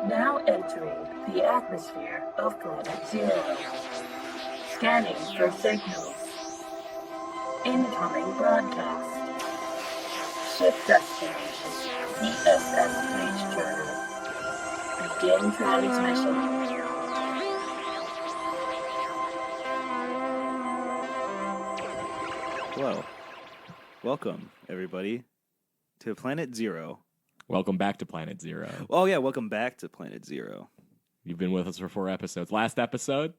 Now entering the atmosphere of Planet Zero. Scanning for signals. Incoming broadcast. Shift destination. CSS Page Journal. Begin transmission. Hello. Welcome, everybody, to Planet Zero. Welcome back to Planet Zero. Oh, yeah, welcome back to Planet Zero. You've been with us for 4 episodes. Last episode,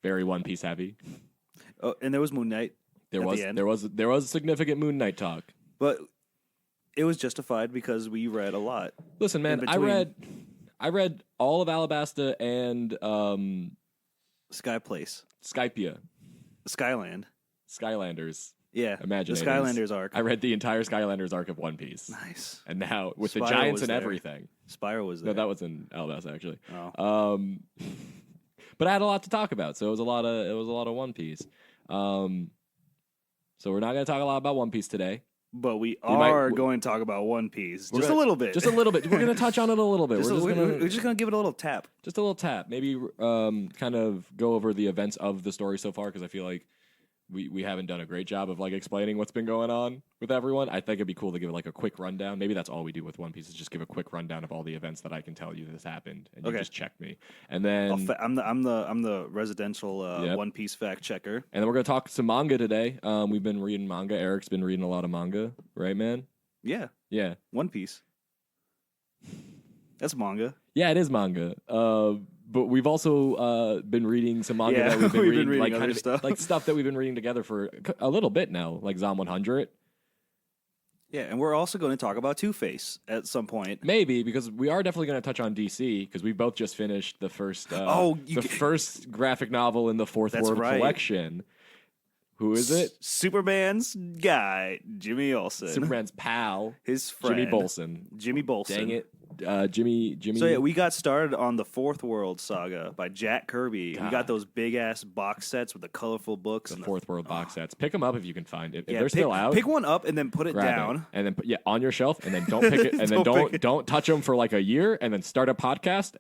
very One Piece heavy. Oh, and there was Moon Knight. There was significant Moon Knight talk. But it was justified because we read a lot. Listen, man, I read all of Alabasta and Sky Place. Skypia. Skylanders. Yeah. Imaginators. The Skylanders arc. I read the entire Skylanders arc of One Piece. Nice. And now, with Spyro the giants and there. everything. Spyro was there. No, that was in Alabasta, actually. Oh. But I had a lot to talk about, so it was a lot of One Piece. So we're not going to talk a lot about One Piece today. But we are going to talk about One Piece. Just a little bit. Just a little bit. We're going to touch on it a little bit. We're just going to give it a little tap. Just a little tap. Maybe kind of go over the events of the story so far, because I feel like we haven't done a great job of like explaining what's been going on with everyone. I think it'd be cool to give it like a quick rundown. Maybe that's all we do with One Piece is just give a quick rundown of all the events that I can tell you this happened, and you just check me. And then I'm the residential One Piece fact checker. And then we're gonna talk some manga today. We've been reading manga. Eric's been reading a lot of manga, right, man? Yeah. One Piece. That's manga. Yeah, it is manga. But we've also been reading some manga that we've been reading like kind of stuff. Like stuff that we've been reading together for a little bit now, like Zom 100. Yeah, and we're also going to talk about Two-Face at some point. Maybe, because we are definitely going to touch on DC, because we both just finished the first first graphic novel in the Fourth World collection. Who is it? Superman's guy, Jimmy Olsen. Superman's pal. His friend. Jimmy Bolson. Dang it. Jimmy. So yeah, we got started on the Fourth World saga by Jack Kirby. God. We got those big ass box sets with the colorful books. The Fourth World box sets. Pick them up if you can find it. If they're still out, pick one up and then put it down, and then on your shelf, and then don't pick it, and then don't touch them for like a year, and then start a podcast.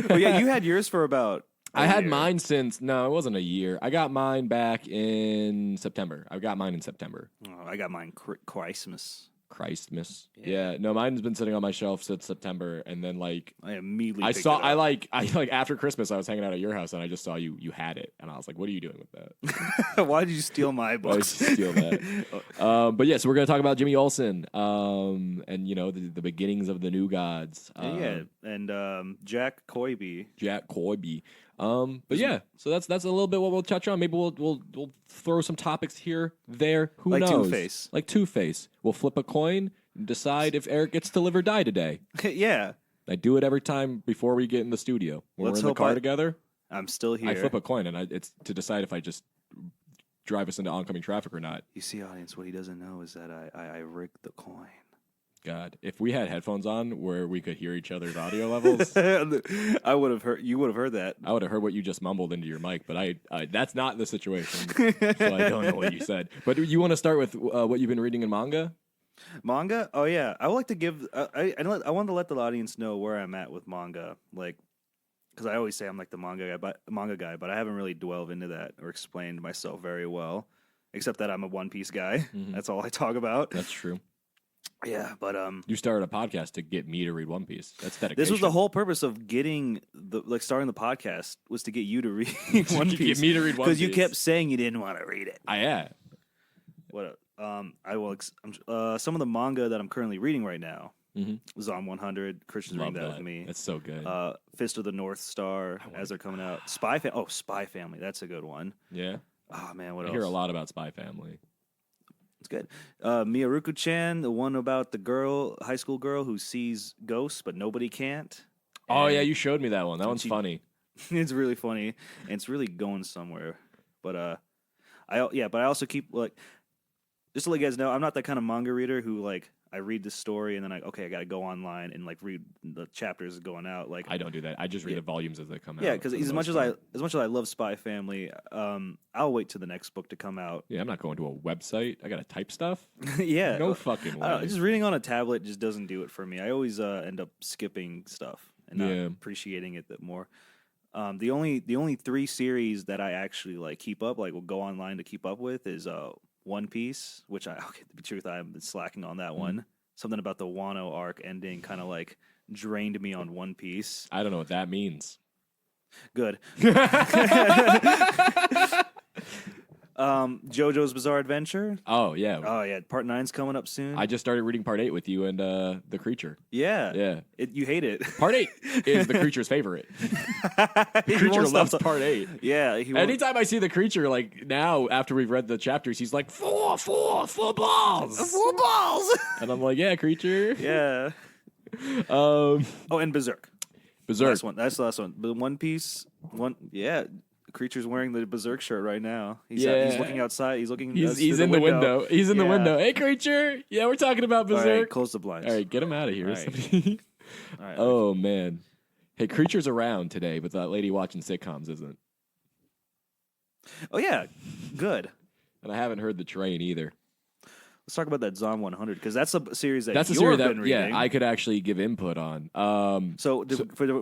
Well, yeah, you had yours for about. I had mine since, no, it wasn't a year. I got mine back in September. I got mine in September. Oh, I got mine Christmas. Yeah. No, mine's been sitting on my shelf since September, and then like I immediately I after Christmas I was hanging out at your house and I just saw you had it, and I was like, what are you doing with that? Why did you steal my books? Why did you steal that? But yeah, so we're gonna talk about Jimmy Olsen, and you know the beginnings of the New Gods. And Jack Coybe. But yeah, so that's a little bit what we'll touch on. Maybe we'll throw some topics here, there. Who knows? Two-Face. Like Two-Face. We'll flip a coin and decide if Eric gets to live or die today. Yeah. I do it every time before we get in the studio. When we're in the car together, I'm still here. I flip a coin, and it's to decide if I just drive us into oncoming traffic or not. You see, audience, what he doesn't know is that I rigged the coin. God, if we had headphones on where we could hear each other's audio levels, I would have heard. You would have heard that. I would have heard what you just mumbled into your mic, but I that's not the situation. So I don't know what you said. But you want to start with what you've been reading in manga? Manga? Oh yeah, I would like to give. I want to let the audience know where I'm at with manga, like because I always say I'm like the manga guy, but I haven't really delved into that or explained myself very well, except that I'm a One Piece guy. Mm-hmm. That's all I talk about. That's true. Yeah, but you started a podcast to get me to read One Piece. That's dedication. This was the whole purpose of getting starting the podcast was to get you to read One Piece. Get me to read One Piece because you kept saying you didn't want to read it. What? I will. Some of the manga that I'm currently reading right now. Mm-hmm. Zom 100. Christian's reading that with me. That's so good. Fist of the North Star as they're coming out. Spy Family. That's a good one. Yeah. Oh man, what else? I hear a lot about Spy Family. It's good. Miyaruku-chan, the one about the high school girl who sees ghosts, but nobody can't. Oh, yeah, you showed me that one. That one's funny. It's really funny, and it's really going somewhere. But I also keep, like, just to let you guys know, I'm not that kind of manga reader who, like, I read the story and then I got to go online and like read the chapters going out. Like I don't do that. I just read the volumes as they come out. yeah, because for the as most much part. as I love Spy Family, I'll wait till the next book to come out. Yeah, I'm not going to a website. I gotta type stuff. Yeah, No fucking I don't know, way. just reading on a tablet just doesn't do it for me. I always end up skipping stuff and not Yeah. appreciating it that more. The only 3 series that I actually like keep up, like will go online to keep up with, is One Piece, which to be truth, I've been slacking on that one. Something about the Wano arc ending kind of like drained me on One Piece. I don't know what that means. Good. JoJo's Bizarre Adventure. Oh yeah. Oh yeah, part 9's coming up soon. I just started reading part 8 with you and the creature. yeah. Yeah. You hate it. Part 8 is the creature's favorite. The He creature won't loves stop- part 8. Yeah. He won't- Anytime I see the creature, like now after we've read the chapters, he's like four balls, 4 balls. and I'm like, yeah, creature. Yeah. Um, Oh, and Berserk. Berserk. Last one. That's the last one. But One Piece. Yeah. Creature's wearing the Berserk shirt right now. He's Yeah. looking outside. He's looking. He's through in the window. He's in the Yeah. window. Hey, creature. Yeah, we're talking about All right, Berserk. close the blinds. All right, get him out of here. All right. Somebody- All right. Oh man. Hey, creature's around today, but that lady watching sitcoms isn't. Oh yeah. Good. And I haven't heard the train either. Let's talk about that Zom 100 because that's a series that That's a you've series been that reading. I could actually give input on. So,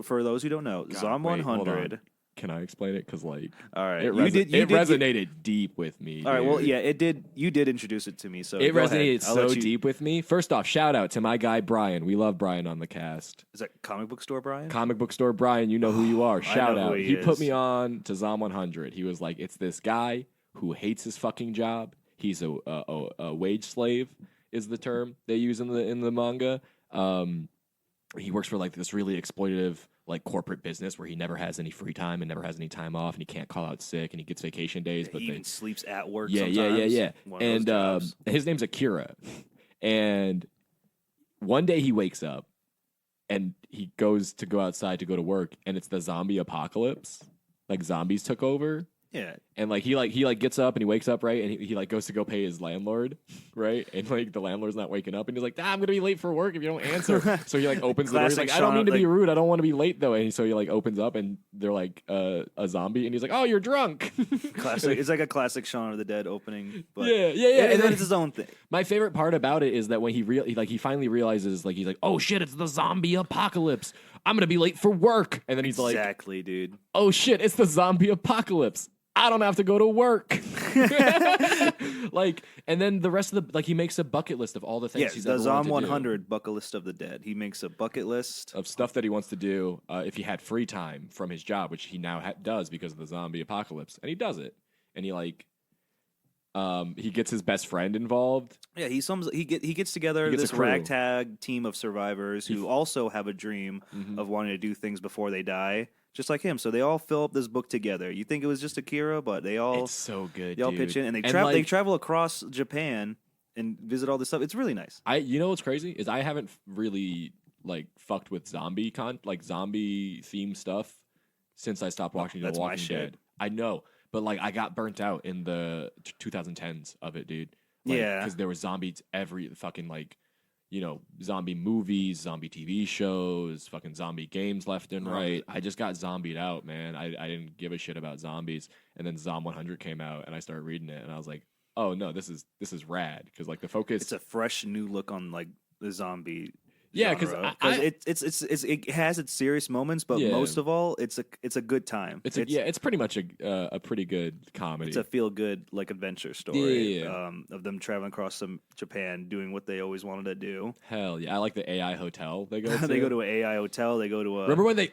for those who don't know, Zom wait, hold 100. on. Can I explain it? Because like, All right, it, you resonated deep with me. All right, well, dude. yeah, it did. You did introduce it to me, so It go ahead. resonated I'll so let you- deep with me. First off, shout out to my guy Brian. We love Brian on the cast. Is that comic book store, Brian? Comic book store Brian, you know who you are. Shout know who out. he Put is. me on to Zom 100. He was like, it's this guy who hates his fucking job. He's a wage slave is the term they use in the manga. He works for like this really exploitative like corporate business where he never has any free time and never has any time off, and he can't call out sick, and he gets vacation days. But he they, even sleeps at work. yeah, sometimes. yeah. One of those jobs. His name's Akira, and one day he wakes up and he goes outside to go to work, and it's the zombie apocalypse. Like zombies took over. Yeah, And like he gets up and he wakes up, right, and he like goes to go pay his landlord, right, and like the landlord's not waking up, and he's like, I'm gonna be late for work if you don't answer. So he like opens the door. He's Classic like, I don't mean to be Shaun, rude. I don't want to be late though. And so he like opens up, and they're like a zombie, and he's like, oh, you're drunk. classic. It's like a classic Shaun of the Dead opening. But Yeah. And, And then it's his own thing. my favorite part about it is that when he finally realizes, like, he's like, oh shit, it's the zombie apocalypse. I'm gonna be late for work, and then he's like, Exactly, dude. oh shit, it's the zombie apocalypse. I don't have to go to work. Like, and then the rest of the, like, he makes a bucket list of all the things Yes, he's the ever Zom wanted to 100 bucket list of the dead. He makes a bucket list. do, of stuff that he wants to do if he had free time from his job, which he now does because of the zombie apocalypse, and he does it. And he like, he gets his best friend involved. Yeah, he gets together He gets a this crew. ragtag team of survivors who also have a dream Mm-hmm. of wanting to do things before they die, just like him. So they all fill up this book together. You think it was just Akira, but they all It's so good. they all dude. pitch in and they like, travel across Japan and visit all this stuff. It's really nice. you know what's crazy is I haven't really like fucked with zombie theme stuff since I stopped watching The that's my Walking shit. Dead. I know, but like I got burnt out in the 2010s of it, dude. Like, Yeah. because there was zombies every fucking like, you know, zombie movies, zombie TV shows, fucking zombie games left and Oh. right. I just got zombied out, man. I didn't give a shit about zombies, and then Zom 100 came out, and I started reading it, and I was like, oh no, this is rad because like the focus. It's a fresh new look on like the zombie. Yeah, 'cause genre. I- it has its serious moments, but Yeah. most of all, it's a good time. It's pretty much a pretty good comedy. It's a feel good like adventure story. Yeah. Of them traveling across some Japan, doing what they always wanted to do. Hell yeah, I like the AI hotel they go to. They go to an AI hotel. They go to a Remember when they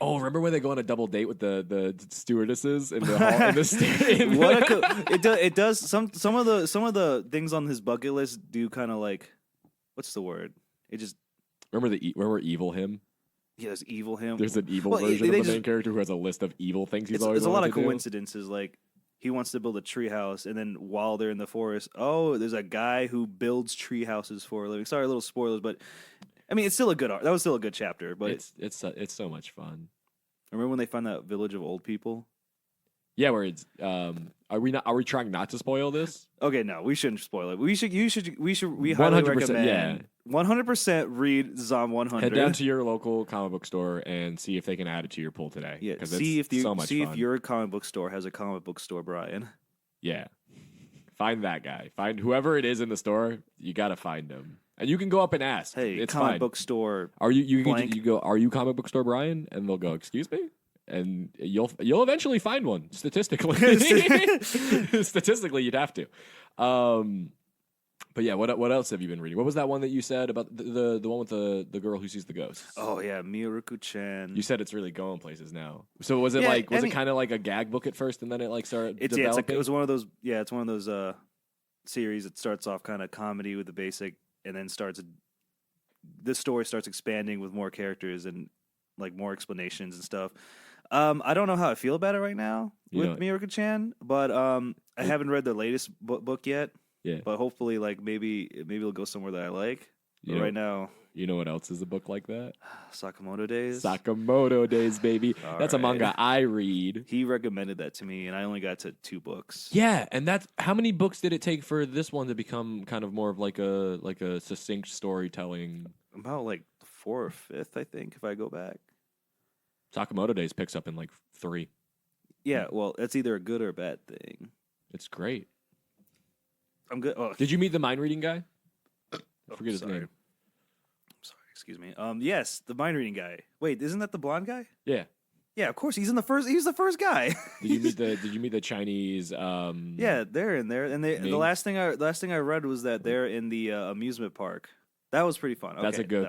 go on a double date with the stewardesses in the hall in the sta- what a it does some of the things on his bucket list do kind of like what's the word? It just remember evil him? yeah, there's evil him. There's an evil Well, version they of the just- main character who has a list of evil things he's it's always a lot wanted of to do. coincidences. Like he wants to build a treehouse, and then while they're in the forest, oh, there's a guy who builds tree houses for a living. Sorry, little spoilers, but I mean, it's still a good art. That was still a good chapter. But It's so much fun. remember when they found that village of old people? Yeah, where it's are we trying not to spoil this? Okay, no, we shouldn't spoil it. We highly 100%, recommend yeah. 100% read Zom 100. Head down to your local comic book store and see if they can add it to your pull today. Yeah, 'cause see it's if so much see fun. if your comic book store has a comic book store, Brian. Yeah. Find that guy. Find whoever it is in the store. You got to find him. And you can go up and ask. Hey, it's comic fine. book store. Are you blank. you go, are you comic book store Brian? And they'll go, excuse me? And you'll eventually find one, statistically. Statistically, you'd have to. But yeah, what else have you been reading? What was that one that you said about the one with the girl who sees the ghosts? Oh yeah, Miyoruku-chan. You said it's really going places now. So was it was it kind of like a gag book at first, and then it like started developing? It was one of those. Yeah, it's one of those series that starts off kind of comedy with the basic, and then the story starts expanding with more characters and like more explanations and stuff. I don't know how I feel about it right now with Miyoruku-chan, but I haven't read the latest book yet. Yeah, but hopefully, like maybe it'll go somewhere that I like. But right now, you know what else is a book like that? Sakamoto Days. Sakamoto Days, baby. That's a manga I read. He recommended that to me, and I only got to 2 books. Yeah, and that's how many books did it take for this one to become kind of more of like a succinct storytelling? About like 4 or 5th, I think, if I go back. Sakamoto Days picks up in like 3. Yeah, well, it's either a good or a bad thing. It's great. I'm good. Oh. Did you meet the mind reading guy? I forget his name. I'm sorry, excuse me. Yes, the mind reading guy. Wait, isn't that the blonde guy? Yeah. Yeah, of course. He's the first guy. Did you meet the Chinese? Yeah, they're in there, and the last thing I read was that they're in the amusement park. That was pretty fun. Okay, that's a good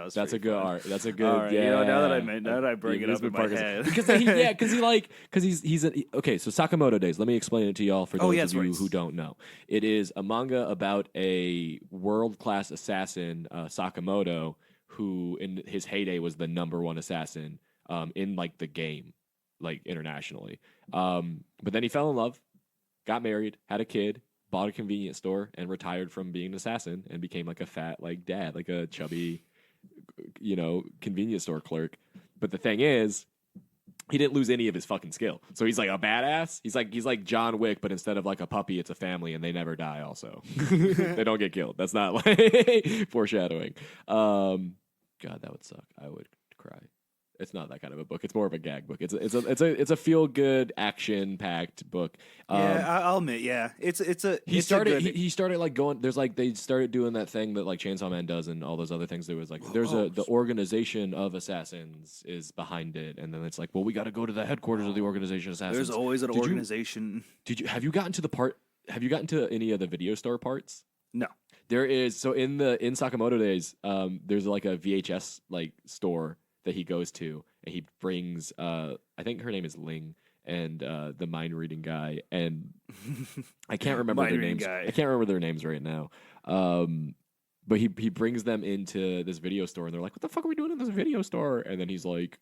art. That's a good. Right, yeah. Now that I bring it up in my head, because he's okay. So Sakamoto Days. Let me explain it to y'all for those of you who don't know. It is a manga about a world-class assassin, Sakamoto, who in his heyday was the #1 assassin in like the game, like internationally. But then he fell in love, got married, had a kid, bought a convenience store, and retired from being an assassin and became like a fat like dad, like a chubby, convenience store clerk. But the thing is, he didn't lose any of his fucking skill. So he's like a badass. He's like John Wick, but instead of like a puppy, it's a family, and they never die. Also, they don't get killed. That's not like foreshadowing. God, that would suck. I would cry. It's not that kind of a book. It's more of a gag book. It's a feel good action packed book. I'll admit, yeah, he started like going. There's like they started doing that thing that like Chainsaw Man does and all those other things. There was like the organization of assassins is behind it, and then it's like, well, we got to go to the headquarters of the organization of assassins. There's always an organization. Have you gotten to any of the video store parts? No. There is. So in Sakamoto Days, there's like a VHS like store that he goes to, and he brings I think her name is Ling, and the mind reading guy, and I can't remember their names. I can't remember their names right now. But he brings them into this video store, and they're like, "What the fuck are we doing in this video store?" And then he's like,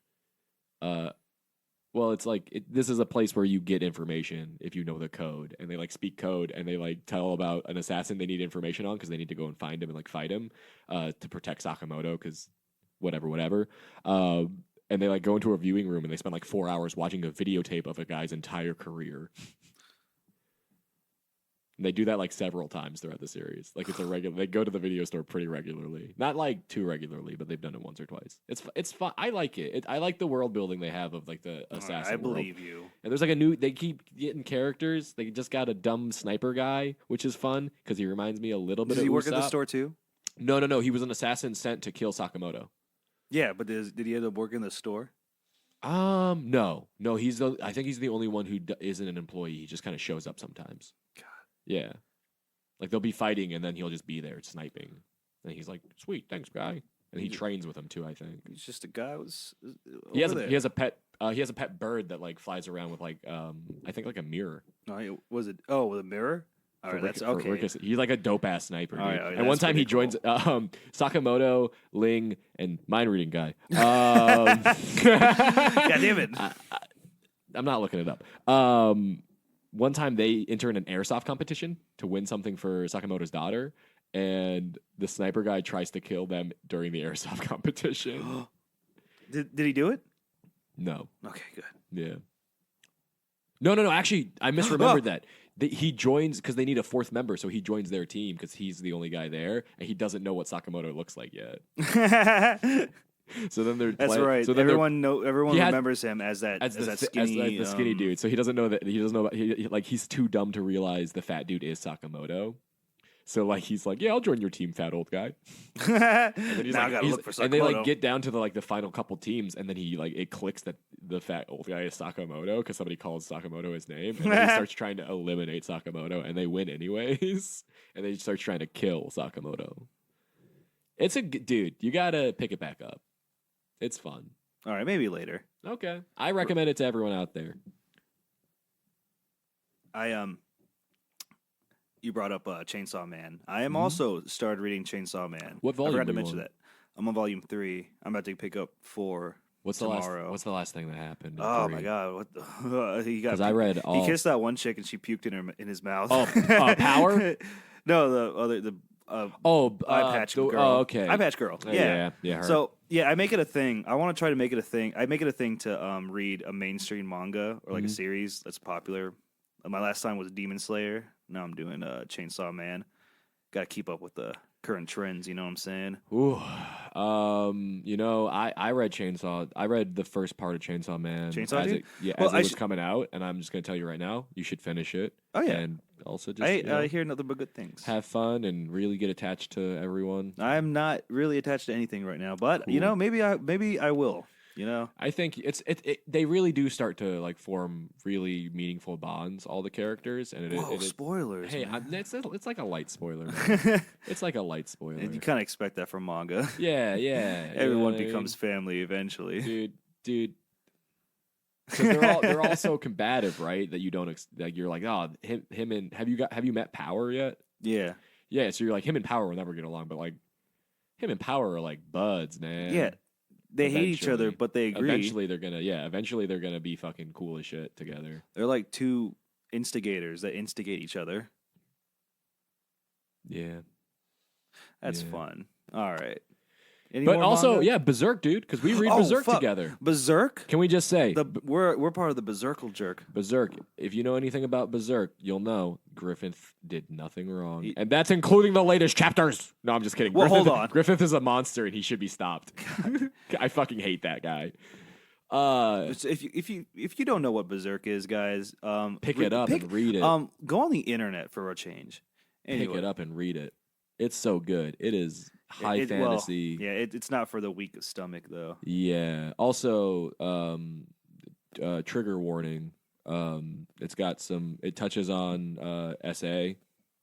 well, it's like this is a place where you get information if you know the code, and they like speak code, and they like tell about an assassin they need information on because they need to go and find him and like fight him to protect Sakamoto because whatever. And they like go into a viewing room and they spend like 4 hours watching a videotape of a guy's entire career. And they do that like several times throughout the series. Like it's a regular. They go to the video store pretty regularly, not like too regularly, but they've done it once or twice. It's fun. I like it. I like the world building they have of like the assassin. I believe world. you. And there's like they keep getting characters. They just got a dumb sniper guy, which is fun because he reminds me a little bit. Does of he work Usopp. at the store too? No. He was an assassin sent to kill Sakamoto. Yeah, but did he end up working in the store? No. I think he's the only one who isn't an employee. He just kind of shows up sometimes. God. Yeah. Like they'll be fighting and then he'll just be there sniping. And he's like, "Sweet, thanks, guy." And he trains with him too, I think. He's just a guy who's he has a pet bird that like flies around with like I think like a mirror. No, was it with a mirror? All right, that's okay. He's like a dope ass sniper. Dude. Right, and one time he joins Sakamoto, Ling, and mind reading guy. God damn it! I'm not looking it up. One time they enter in an airsoft competition to win something for Sakamoto's daughter, and the sniper guy tries to kill them during the airsoft competition. Did he do it? No. Okay, good. Yeah. No. Actually, I misremembered that. he joins because they need a fourth member, so he joins their team because he's the only guy there, and he doesn't know what Sakamoto looks like yet. So then they're That's right. So then everyone remembers him as that skinny the skinny dude. So he doesn't know that he's too dumb to realize the fat dude is Sakamoto. So like he's like, yeah, I'll join your team, fat old guy. Now I gotta look for Sakamoto. And they like get down to the final couple teams, and then he it clicks that the fat old guy is Sakamoto because somebody calls Sakamoto his name, and then he starts trying to eliminate Sakamoto, and they win anyways, and then he starts trying to kill Sakamoto. It's dude, you gotta pick it back up. It's fun. All right, maybe later. Okay, I recommend it to everyone out there. You brought up Chainsaw Man. I am also started reading Chainsaw Man. What volume? I forgot to are you mention on? that. I'm on volume 3. I'm about to pick up 4 tomorrow. What's the last thing that happened? Oh my god! What he got? Because I read all. He kissed that one chick and she puked in his mouth. Oh, Power? No, the eye patch girl. Oh, okay. Eye patch girl. Yeah. Her. So I make it a thing. I want to try to make it a thing. I make it a thing to read a mainstream manga or like a series that's popular. My last time was Demon Slayer. Now I'm doing Chainsaw Man. Got to keep up with the current trends. You know what I'm saying? Ooh, I read Chainsaw. I read the first part of Chainsaw Man. Chainsaw Dude? As it was coming out, and I'm just gonna tell you right now, you should finish it. Oh yeah, and also just I hear nothing but good things. Have fun and really get attached to everyone. I'm not really attached to anything right now, but Cool. maybe I will. I think they really do start to like form really meaningful bonds. All the characters and spoilers. Hey, man. it's like a light spoiler. Man. It's like a light spoiler. You kind of expect that from manga. Yeah. Everyone becomes family eventually. Dude. Because they're all so combative, right? That you don't like. You're like, oh, him and have you met Power yet? Yeah. Yeah. So you're like, him and Power will never get along, but like, him and Power are like buds, man. Yeah. They hate each other, but they agree. Eventually they're gonna be fucking cool as shit together. They're like two instigators that instigate each other. Yeah. That's fun. All right. Any But more also, manga? Berserk, dude, because we read Berserk together. Berserk? Can we just say we're part of the Berserkle jerk. Berserk? If you know anything about Berserk, you'll know Griffith did nothing wrong, and that's including the latest chapters. No, I'm just kidding. Well, hold on. Griffith is a monster, and he should be stopped. I fucking hate that guy. If you don't know what Berserk is, guys, pick it up and read it. Go on the internet for a change. Anyway. Pick it up and read it. It's so good. It is high fantasy. Well, yeah, it's not for the weak of stomach though. Yeah. Also, trigger warning. It's got some. It touches on SA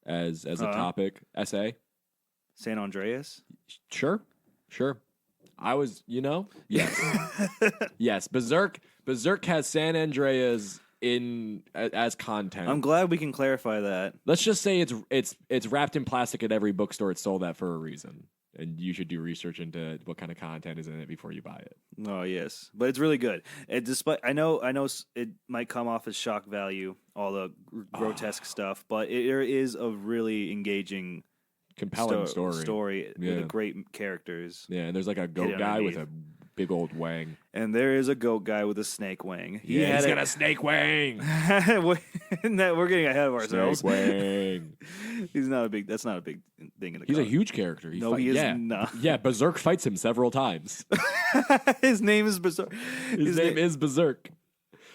as a topic. SA. San Andreas. Sure. I was, yes, yes. Berserk has San Andreas as content. I'm glad we can clarify that. Let's just say it's wrapped in plastic at every bookstore. It's sold at for a reason, and you should do research into what kind of content is in it before you buy it. Oh yes, but it's really good. Despite I know it might come off as shock value, all the grotesque stuff, but there is a really engaging, compelling story with great characters. Yeah, and there's like a goat guy with a big old wang. And there is a goat guy with a snake wang. He's got a snake wang. We're getting ahead of ourselves. Snake wang. That's not a big thing in the He's a huge character. He is not. Yeah, Berserk fights him several times. His name is Berserk. His name is Berserk.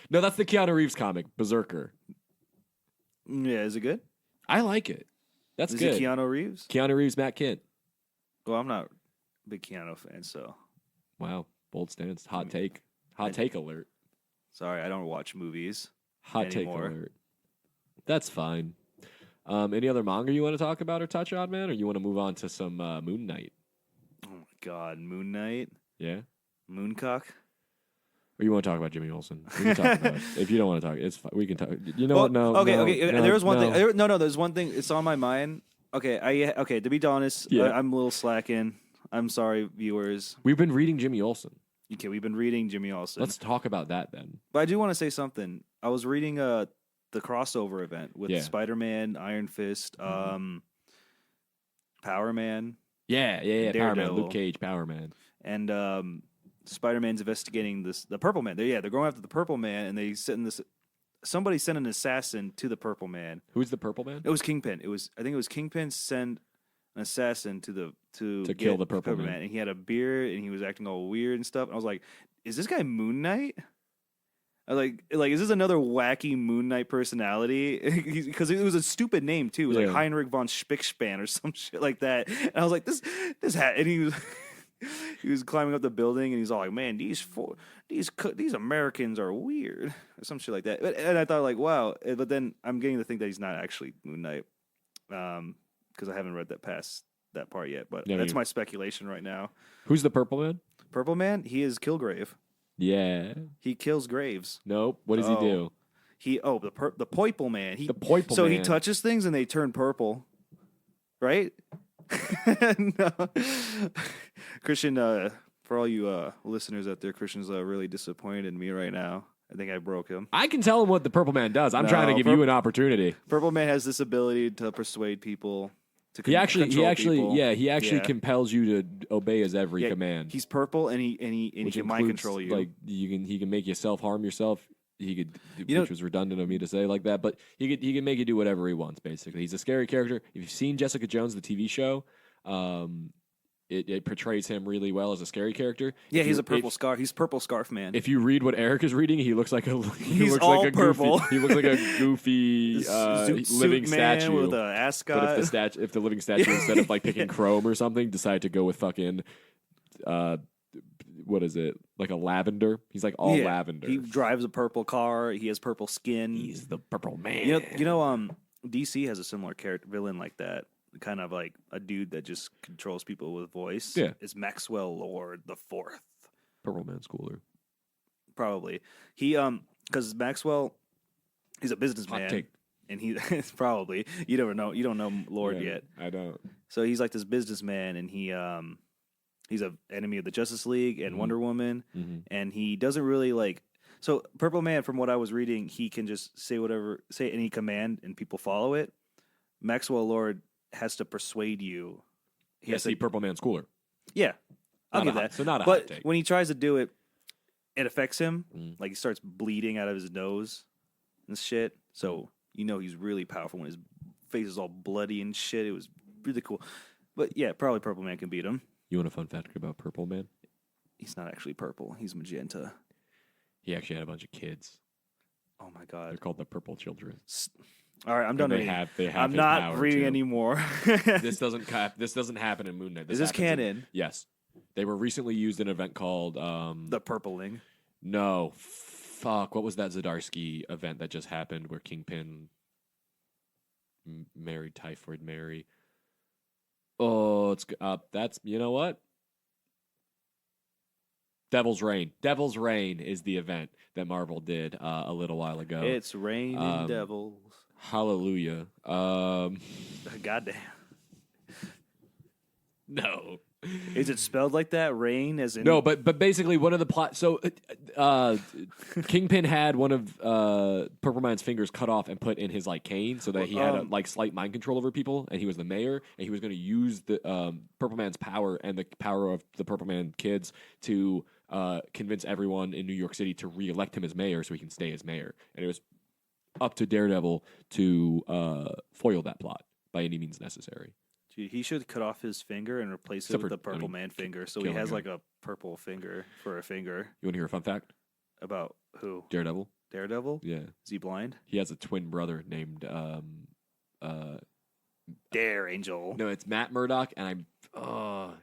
No, that's the Keanu Reeves comic, Berserker. Yeah, is it good? I like it. That's good. Is it Keanu Reeves? Keanu Reeves, Matt Kent. Well, I'm not a big Keanu fan, so. Wow, bold stance. Hot take. Hot take alert. Sorry, I don't watch movies. Hot anymore. Take alert. That's fine. Any other manga you want to talk about or touch on, man? Or you want to move on to some Moon Knight? Oh my God, Moon Knight? Yeah. Mooncock? Or you want to talk about Jimmy Olsen? We can talk about it. If you don't want to talk, it's fine. We can talk. You know what? No. Okay. No, there was one thing. There's one thing. It's on my mind. Okay. To be honest, I'm a little slacking. I'm sorry, viewers. We've been reading Jimmy Olsen. Okay, we've been reading Jimmy Olsen. Let's talk about that then. But I do want to say something. I was reading the crossover event with Spider-Man, Iron Fist, Power Man. Yeah. Power Man, Luke Cage, Power Man. And Spider-Man's investigating the Purple Man. They're going after the Purple Man, and they sit in this somebody sent an assassin to the Purple Man. Who's the Purple Man? It was Kingpin. I think it was Kingpin sent an assassin to kill the Purple Man. and he had a beard and he was acting all weird and stuff. I was like, is this guy Moon Knight? I was like, is this another wacky Moon Knight personality? Because it was a stupid name too. It was like Heinrich von Spickspan or some shit like that. And I was like, and he was he was climbing up the building and he's all like, man, these Americans are weird or some shit like that. And I thought like, wow. But then I'm getting to think that he's not actually Moon Knight, because I haven't read that past that part yet. But that's my speculation right now. Who's the Purple Man? Purple Man, he is Kilgrave. Yeah. He kills graves. Nope. What does he do? The Poiple Man. The Poiple so Man. he touches things and they turn purple, right? No. Christian, for all you listeners out there, Christian's really disappointed in me right now. I think I broke him. I can tell him what the Purple Man does. I'm trying to give you an opportunity. Purple Man has this ability to persuade people. He actually people. compels you to obey his every command. He's purple and he can mind control you. Like he can make you harm yourself. He could, which was redundant of me to say like that, but he can make you do whatever he wants. Basically, he's a scary character. If you've seen Jessica Jones, the TV show, it portrays him really well as a scary character. Yeah, he's a purple scarf. He's Purple Scarf Man. If you read what Eric is reading, he looks like a purple. Goofy, he looks like a goofy living statue with an ascot. But if the living statue instead of like picking chrome or something, decided to go with fucking what is it, like a lavender? He's like all lavender. He drives a purple car. He has purple skin. He's the Purple Man. You know, DC has a similar villain like that. Kind of like a dude that just controls people with voice. Yeah. It's Maxwell Lord the Fourth. Purple Man's cooler. Probably. He because Maxwell, he's a businessman. Hot take. And it's probably, you never know. You don't know Lord yet. I don't. So he's like this businessman, and he's an enemy of the Justice League and Wonder Woman, and he doesn't really like. So Purple Man, from what I was reading, he can just say any command, and people follow it. Maxwell Lord has to persuade you. Purple Man's cooler. Yeah, I'll give that. So not a but hot take. When he tries to do it, it affects him. Like he starts bleeding out of his nose and shit. So you know he's really powerful when his face is all bloody and shit. It was really cool. But yeah, probably Purple Man can beat him. You want a fun fact about Purple Man? He's not actually purple. He's magenta. He actually had a bunch of kids. Oh my god. They're called the Purple Children. All right, I'm done reading. I'm not reading anymore. This doesn't happen in Moon Knight. Is this canon? Yes. They were recently used in an event called The Purpling. No. Fuck. What was that Zdarsky event that just happened where Kingpin married Typhoid Mary? Oh, it's that's, you know what? Devil's Reign. Devil's Reign is the event that Marvel did a little while ago. It's raining devils. Hallelujah. Goddamn. No. Is it spelled like that? Rain as in No, but basically one of the plot. So Kingpin had one of Purple Man's fingers cut off and put in his like cane, so that he had like slight mind control over people, and he was the mayor, and he was going to use the Purple Man's power and the power of the Purple Man kids to convince everyone in New York City to re-elect him as mayor, so he can stay as mayor. And it was up to Daredevil to foil that plot by any means necessary. Dude, he should cut off his finger and replace it with the Purple Man finger, so he has like a purple finger for a finger. You want to hear a fun fact about who? Daredevil. Daredevil? Yeah. Is he blind? He has a twin brother named Dare Angel. No, it's Matt Murdock, and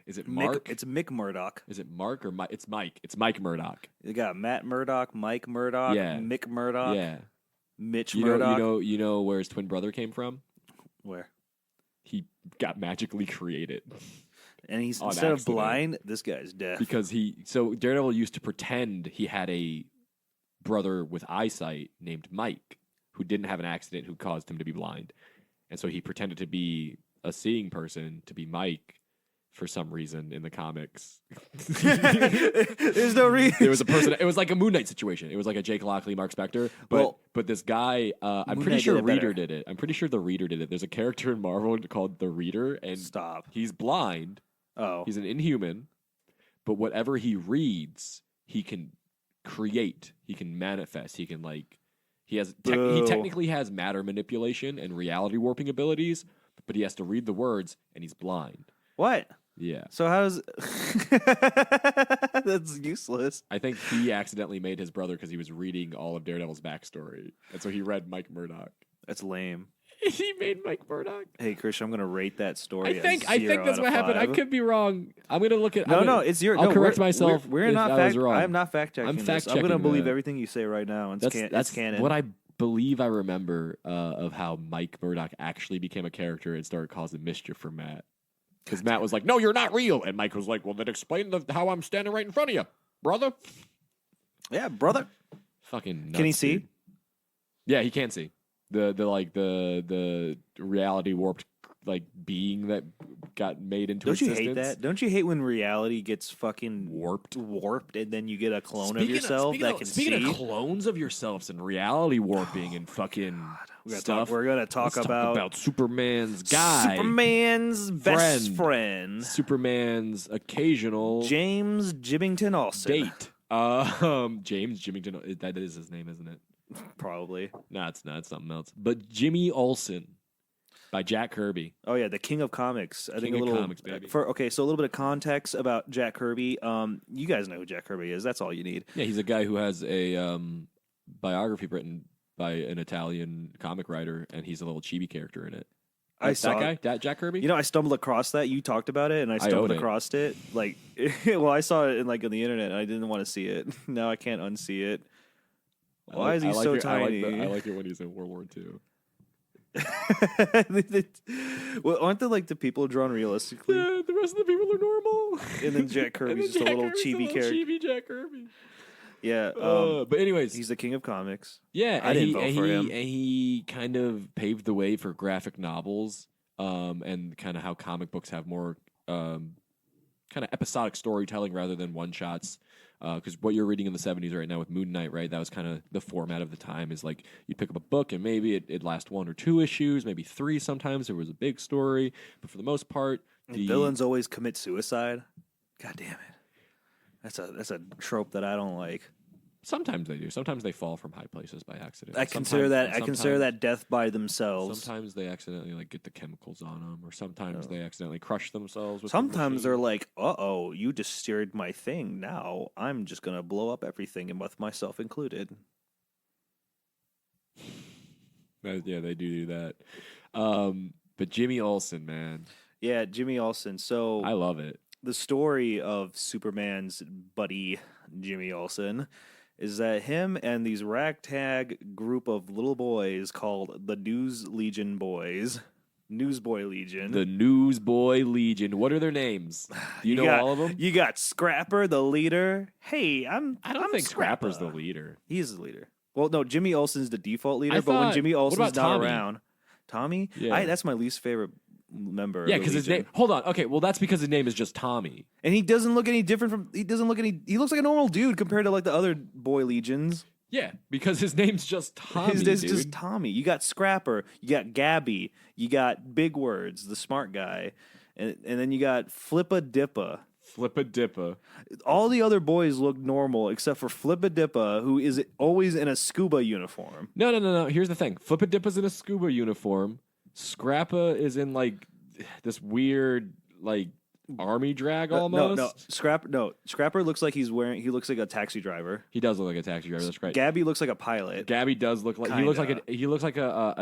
is it Mark? It's Mick Murdock. Is it Mark or Mike? It's Mike. It's Mike Murdock. You got Matt Murdock, Mike Murdock, Mick Murdock, Mitch Murdock. You know where his twin brother came from? Where? He got magically created. And he's instead of blind, this guy's deaf. Because Daredevil used to pretend he had a brother with eyesight named Mike who didn't have an accident who caused him to be blind. And so he pretended to be a seeing person, to be Mike, for some reason in the comics. There's no reason. There was a person. It was like a Moon Knight situation. It was like a Jake Lockley, Mark Spector. But this guy, I'm pretty sure Reader did it. I'm pretty sure the Reader did it. There's a character in Marvel called the Reader, and he's blind. Oh, he's an Inhuman, but whatever he reads, he can create. He can manifest. He can He Boo. technically has matter manipulation and reality warping abilities, but he has to read the words, and he's blind. What? Yeah. So how does that's useless? I think he accidentally made his brother because he was reading all of Daredevil's backstory, and so he read Mike Murdock. That's lame. He made Mike Murdock. Hey, Christian, I'm gonna rate that story. I think at 0 that's out what of happened. I 5. could be wrong. I'm gonna look at. No, it's your. I'll no, correct we're- myself. We're if not I was fact. wrong. I am not fact checking. I'm fact I'm gonna checking believe that. everything you say right now. It's canon. What I believe I remember of how Mike Murdock actually became a character and started causing mischief for Matt. Because Matt was like, "No, you're not real," and Mike was like, "Well, then explain how I'm standing right in front of you, brother." Yeah, brother. Fucking nuts, Can he see? dude. Yeah, he can see. The reality warped like being that got made into Don't you existence. hate that? Don't you hate when reality gets fucking Warped. and then you get a clone of yourself that can speaking see? of clones of yourselves and reality warping and fucking stuff, We're gonna talk let's about Superman's guy, Superman's best friend, Superman's occasional James Jibbington Olsen. date. James Jimmington. That is his name, isn't it? Probably. No, it's not. It's something else. But Jimmy Olsen by Jack Kirby. Oh yeah, the king of comics. I think King a of little comics, baby. so a little bit of context about Jack Kirby. You guys know who Jack Kirby is. That's all you need. Yeah, he's a guy who has a biography written by an Italian comic writer, and he's a little chibi character in it. I saw that guy, Jack Kirby. You know, I stumbled across that. You talked about it, and I stumbled own it. across it. Like, well, I saw it on the internet, and I didn't want to see it. Now I can't unsee it. Why is he so tiny? I like it when he's in World War II. Well, aren't the people drawn realistically? Yeah, the rest of the people are normal. And then Jack Kirby's just a little chibi character. Chibi Jack Kirby. Yeah. But anyways, He's the king of comics. yeah, I didn't vote for him. And he kind of paved the way for graphic novels, and kind of how comic books have more kind of episodic storytelling rather than one shots. Because what you're reading in the 70s right now with Moon Knight, right? That was kind of the format of the time. Is like you pick up a book and maybe it'd last 1 or 2 issues, maybe 3. Sometimes there was a big story, but for the most part, And villains always commit suicide. God damn it. That's a trope that I don't like. sometimes they do. Sometimes they fall from high places by accident. I consider that death by themselves. Sometimes they accidentally like get the chemicals on them, or sometimes they accidentally crush themselves. With Sometimes they're like, "Uh-oh, you just steered my thing. Now I'm just gonna blow up everything, and with myself included." yeah, they do that. But Jimmy Olsen, man, Yeah, Jimmy Olsen. So I love it. the story of Superman's buddy Jimmy Olsen is that him and these ragtag group of little boys called the Newsboy Legion. The Newsboy Legion. What are their names? Do you know all of them? You got Scrapper, the leader. Hey, I don't think Scrapper's the leader. He's the leader. Well, no, Jimmy Olsen's the default leader, I but when thought- Jimmy what Olsen's about not Tommy? around, Tommy, Yeah. that's my least favorite member. Yeah, of the because his Legion. name. Hold on. Okay, well that's because his name is just Tommy. And he doesn't look any different from. He doesn't look any. He looks like a normal dude compared to like the other boy legions. Yeah, because his name's just Tommy. His name's dude. just Tommy. You got Scrapper. You got Gabby. You got Big Words, the smart guy, and then you got Flippa Dippa. Flippa Dippa. All the other boys look normal except for Flippa Dippa, who is always in a scuba uniform. No. Here's the thing. Flippa Dippa's in a scuba uniform. Scrappa is in like this weird like army drag almost. Scrapper looks like he looks like a taxi driver. He does look like a taxi driver. That's right. Gabby looks like a pilot. Gabby does look like he looks like an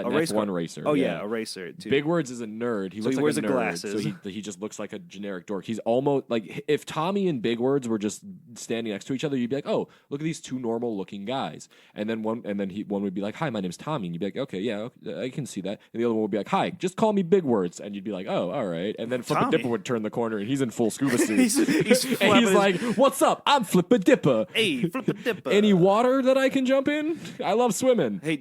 race F1 car. racer. Oh yeah, a racer too. Big Words is a nerd. He looks he like wears a the nerd. glasses. So he just looks like a generic dork. He's almost like if Tommy and Big Words were just standing next to each other, you'd be like, oh, look at these two normal looking guys. And then one would be like, hi, my name's Tommy, and you'd be like, okay, yeah, I can see that. And the other one would be like, hi, just call me Big Words, and you'd be like, oh, all right. And then Flippa Tommy. Dippa would turn the corner, and he's in full scuba suit. he's and flapping he's his- like, what's up? I'm Flippa Dippa. Hey, Flippa Dippa. Any water that I can jump in? I love swimming. Hey,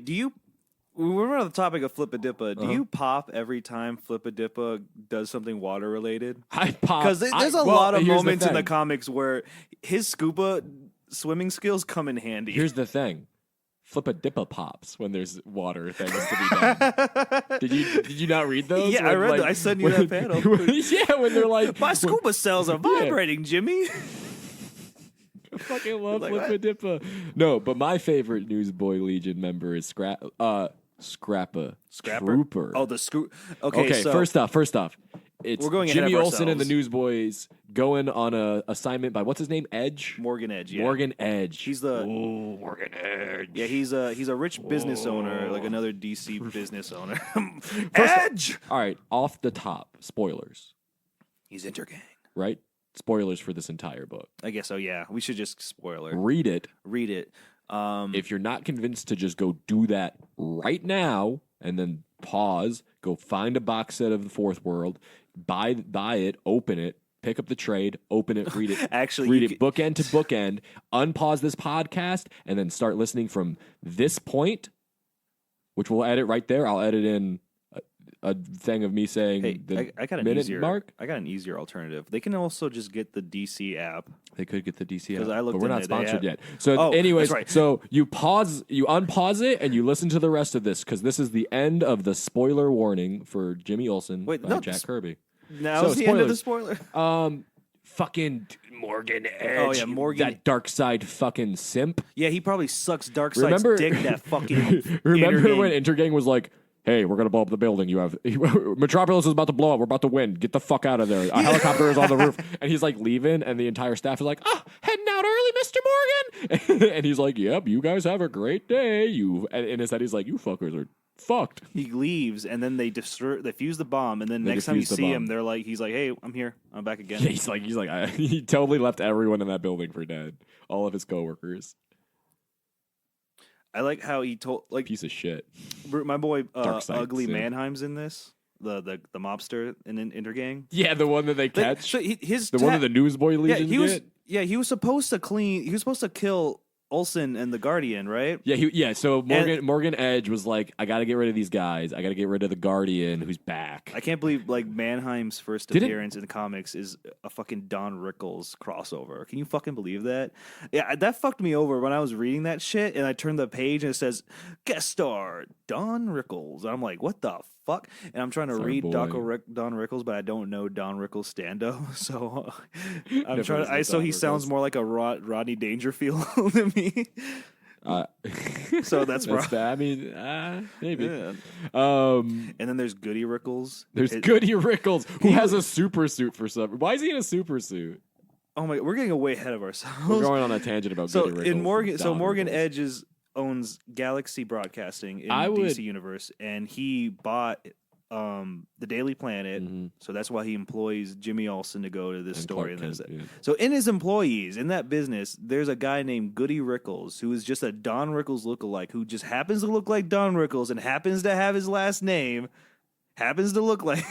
we're on the topic of Flippa Dippa. Uh-huh. Do you pop every time Flippa Dippa does something water related? I pop Because there's a lot of here's the moments in the thing. comics where his scuba swimming skills come in handy. Here's the thing. Flippa Dippa pops when there's water things to be done. Did you not read those? Yeah, I read that. I sent you that panel. Yeah, when they're like My scuba cells are vibrating, Jimmy. I fucking love Like, Flippa what? Dippa. No, but my favorite Newsboy Legion member is Scrappa Scrapper? Trooper. Oh, the screw. Okay, Okay, so first off, it's We're going ahead Jimmy of Olsen and the ourselves. Newsboys going on a assignment by what's his name? Edge. Morgan Edge. Yeah. Morgan Edge. He's the Ooh, Morgan Edge. yeah. He's a rich business owner, like another DC business owner. First- Edge. All right, off the top, spoilers, He's intergang. right? Spoilers for this entire book. I guess so. Yeah, we should just spoiler. Read it. Read it. If you're not convinced to just go do that right now and then pause, go find a box set of the Fourth World, buy it, open it, pick up the trade, open it, read it. Actually, read you it bookend to bookend, unpause this podcast, and then start listening from this point, which we'll edit right there. I'll edit in a thing of me saying Hey, the I got an minute easier mark. I got an easier alternative. They can also just get the DC app. They could get the DC 'Cause app, I looked but we're in not it, they sponsored have- yet. So, Oh, anyways, that's right. so you unpause it, and you listen to the rest of this because this is the end of the spoiler warning for Jimmy Olsen Wait, by no, Jack Kirby. Now So, is the end of the spoiler. Fucking Morgan Edge. Oh, yeah, Morgan- That dark side fucking simp. Yeah, he probably sucks Darkseid's Remember, dick. That fucking. remember Intergang. when Intergang was like, "Hey, we're gonna blow up the building. You have Metropolis is about to blow up. We're about to win. Get the fuck out of there. A helicopter is on the roof." And he's like leaving, and the entire staff is like, "Oh, heading out early, Mr. Morgan." And he's like, "Yep, you guys have a great day." And in his head, he's like, "You fuckers are fucked." He leaves, and then they defuse the bomb, and then They next time you defuse the see him, bomb. he's like, "Hey, I'm here. I'm back again." Yeah, he's like, he totally left everyone in that building for dead. All of his coworkers. I like how he told, like, Piece of shit. my boy Darkseid, Ugly too. Mannheim's in this, the mobster in Intergang. Yeah, the one that they Like, catch. so his The one that the Newsboy Legion get? he was supposed to clean. He was supposed to kill Olsen and the Guardian, right? Yeah, so Morgan Edge was like, I got to get rid of these guys. I got to get rid of the Guardian who's back. I can't believe like Mannheim's first Didn't- appearance in the comics is a fucking Don Rickles crossover. Can you fucking believe that? Yeah, that fucked me over when I was reading that shit, and I turned the page and it says guest star Don Rickles. And I'm like, what the fuck? And I'm trying to It's our read boy. Don Rickles, but I don't know Don Rickles stand-up, so I'm Never trying. listened to So Don he sounds Rickles. more like a Rodney Dangerfield to me. So that's bad. wrong. I mean, maybe. Yeah. Um, And then there's Goody Rickles. there's Goody Rickles who has a super suit for some. Why is he in a super suit? Oh my! We're getting way ahead of ourselves. We're going on a tangent about So Goody Rickles. in Morgan, so Don Morgan Rickles. owns Galaxy Broadcasting in I would- DC Universe, and he bought the Daily Planet. Mhm. So that's why he employs Jimmy Olsen to go to this And story. Clark And there's Kent, yeah. So in his employees in that business, there's a guy named Goody Rickles who is just a Don Rickles lookalike who just happens to look like Don Rickles and happens to have his last name, happens to look like.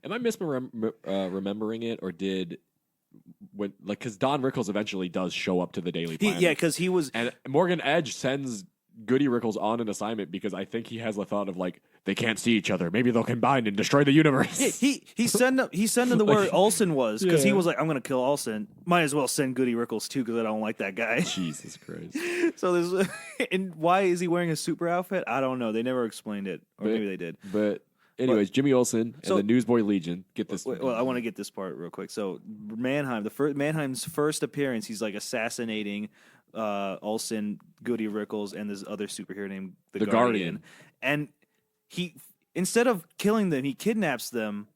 Am I misremembering it, or did when because Don Rickles eventually does show up to the Daily Planet? Yeah, because he was. And Morgan Edge sends Goody Rickles on an assignment because I think he has the thought of like they can't see each other. Maybe they'll combine and destroy the universe. Yeah, he sent him to where Like- Olsen was because he Yeah. was like, I'm gonna kill Olsen. Might as well send Goody Rickles too because I don't like that guy. Jesus Christ. So there's and why is he wearing a super outfit? I don't know. They never explained it, or But- maybe they did. But anyways, Jimmy Olsen So- and the Newsboy Legion get this. Well, I want to get this part real quick. So Mannheim's first appearance, he's like assassinating Olsen, Goody Rickles, and this other superhero named the Guardian. And he instead of killing them, he kidnaps them,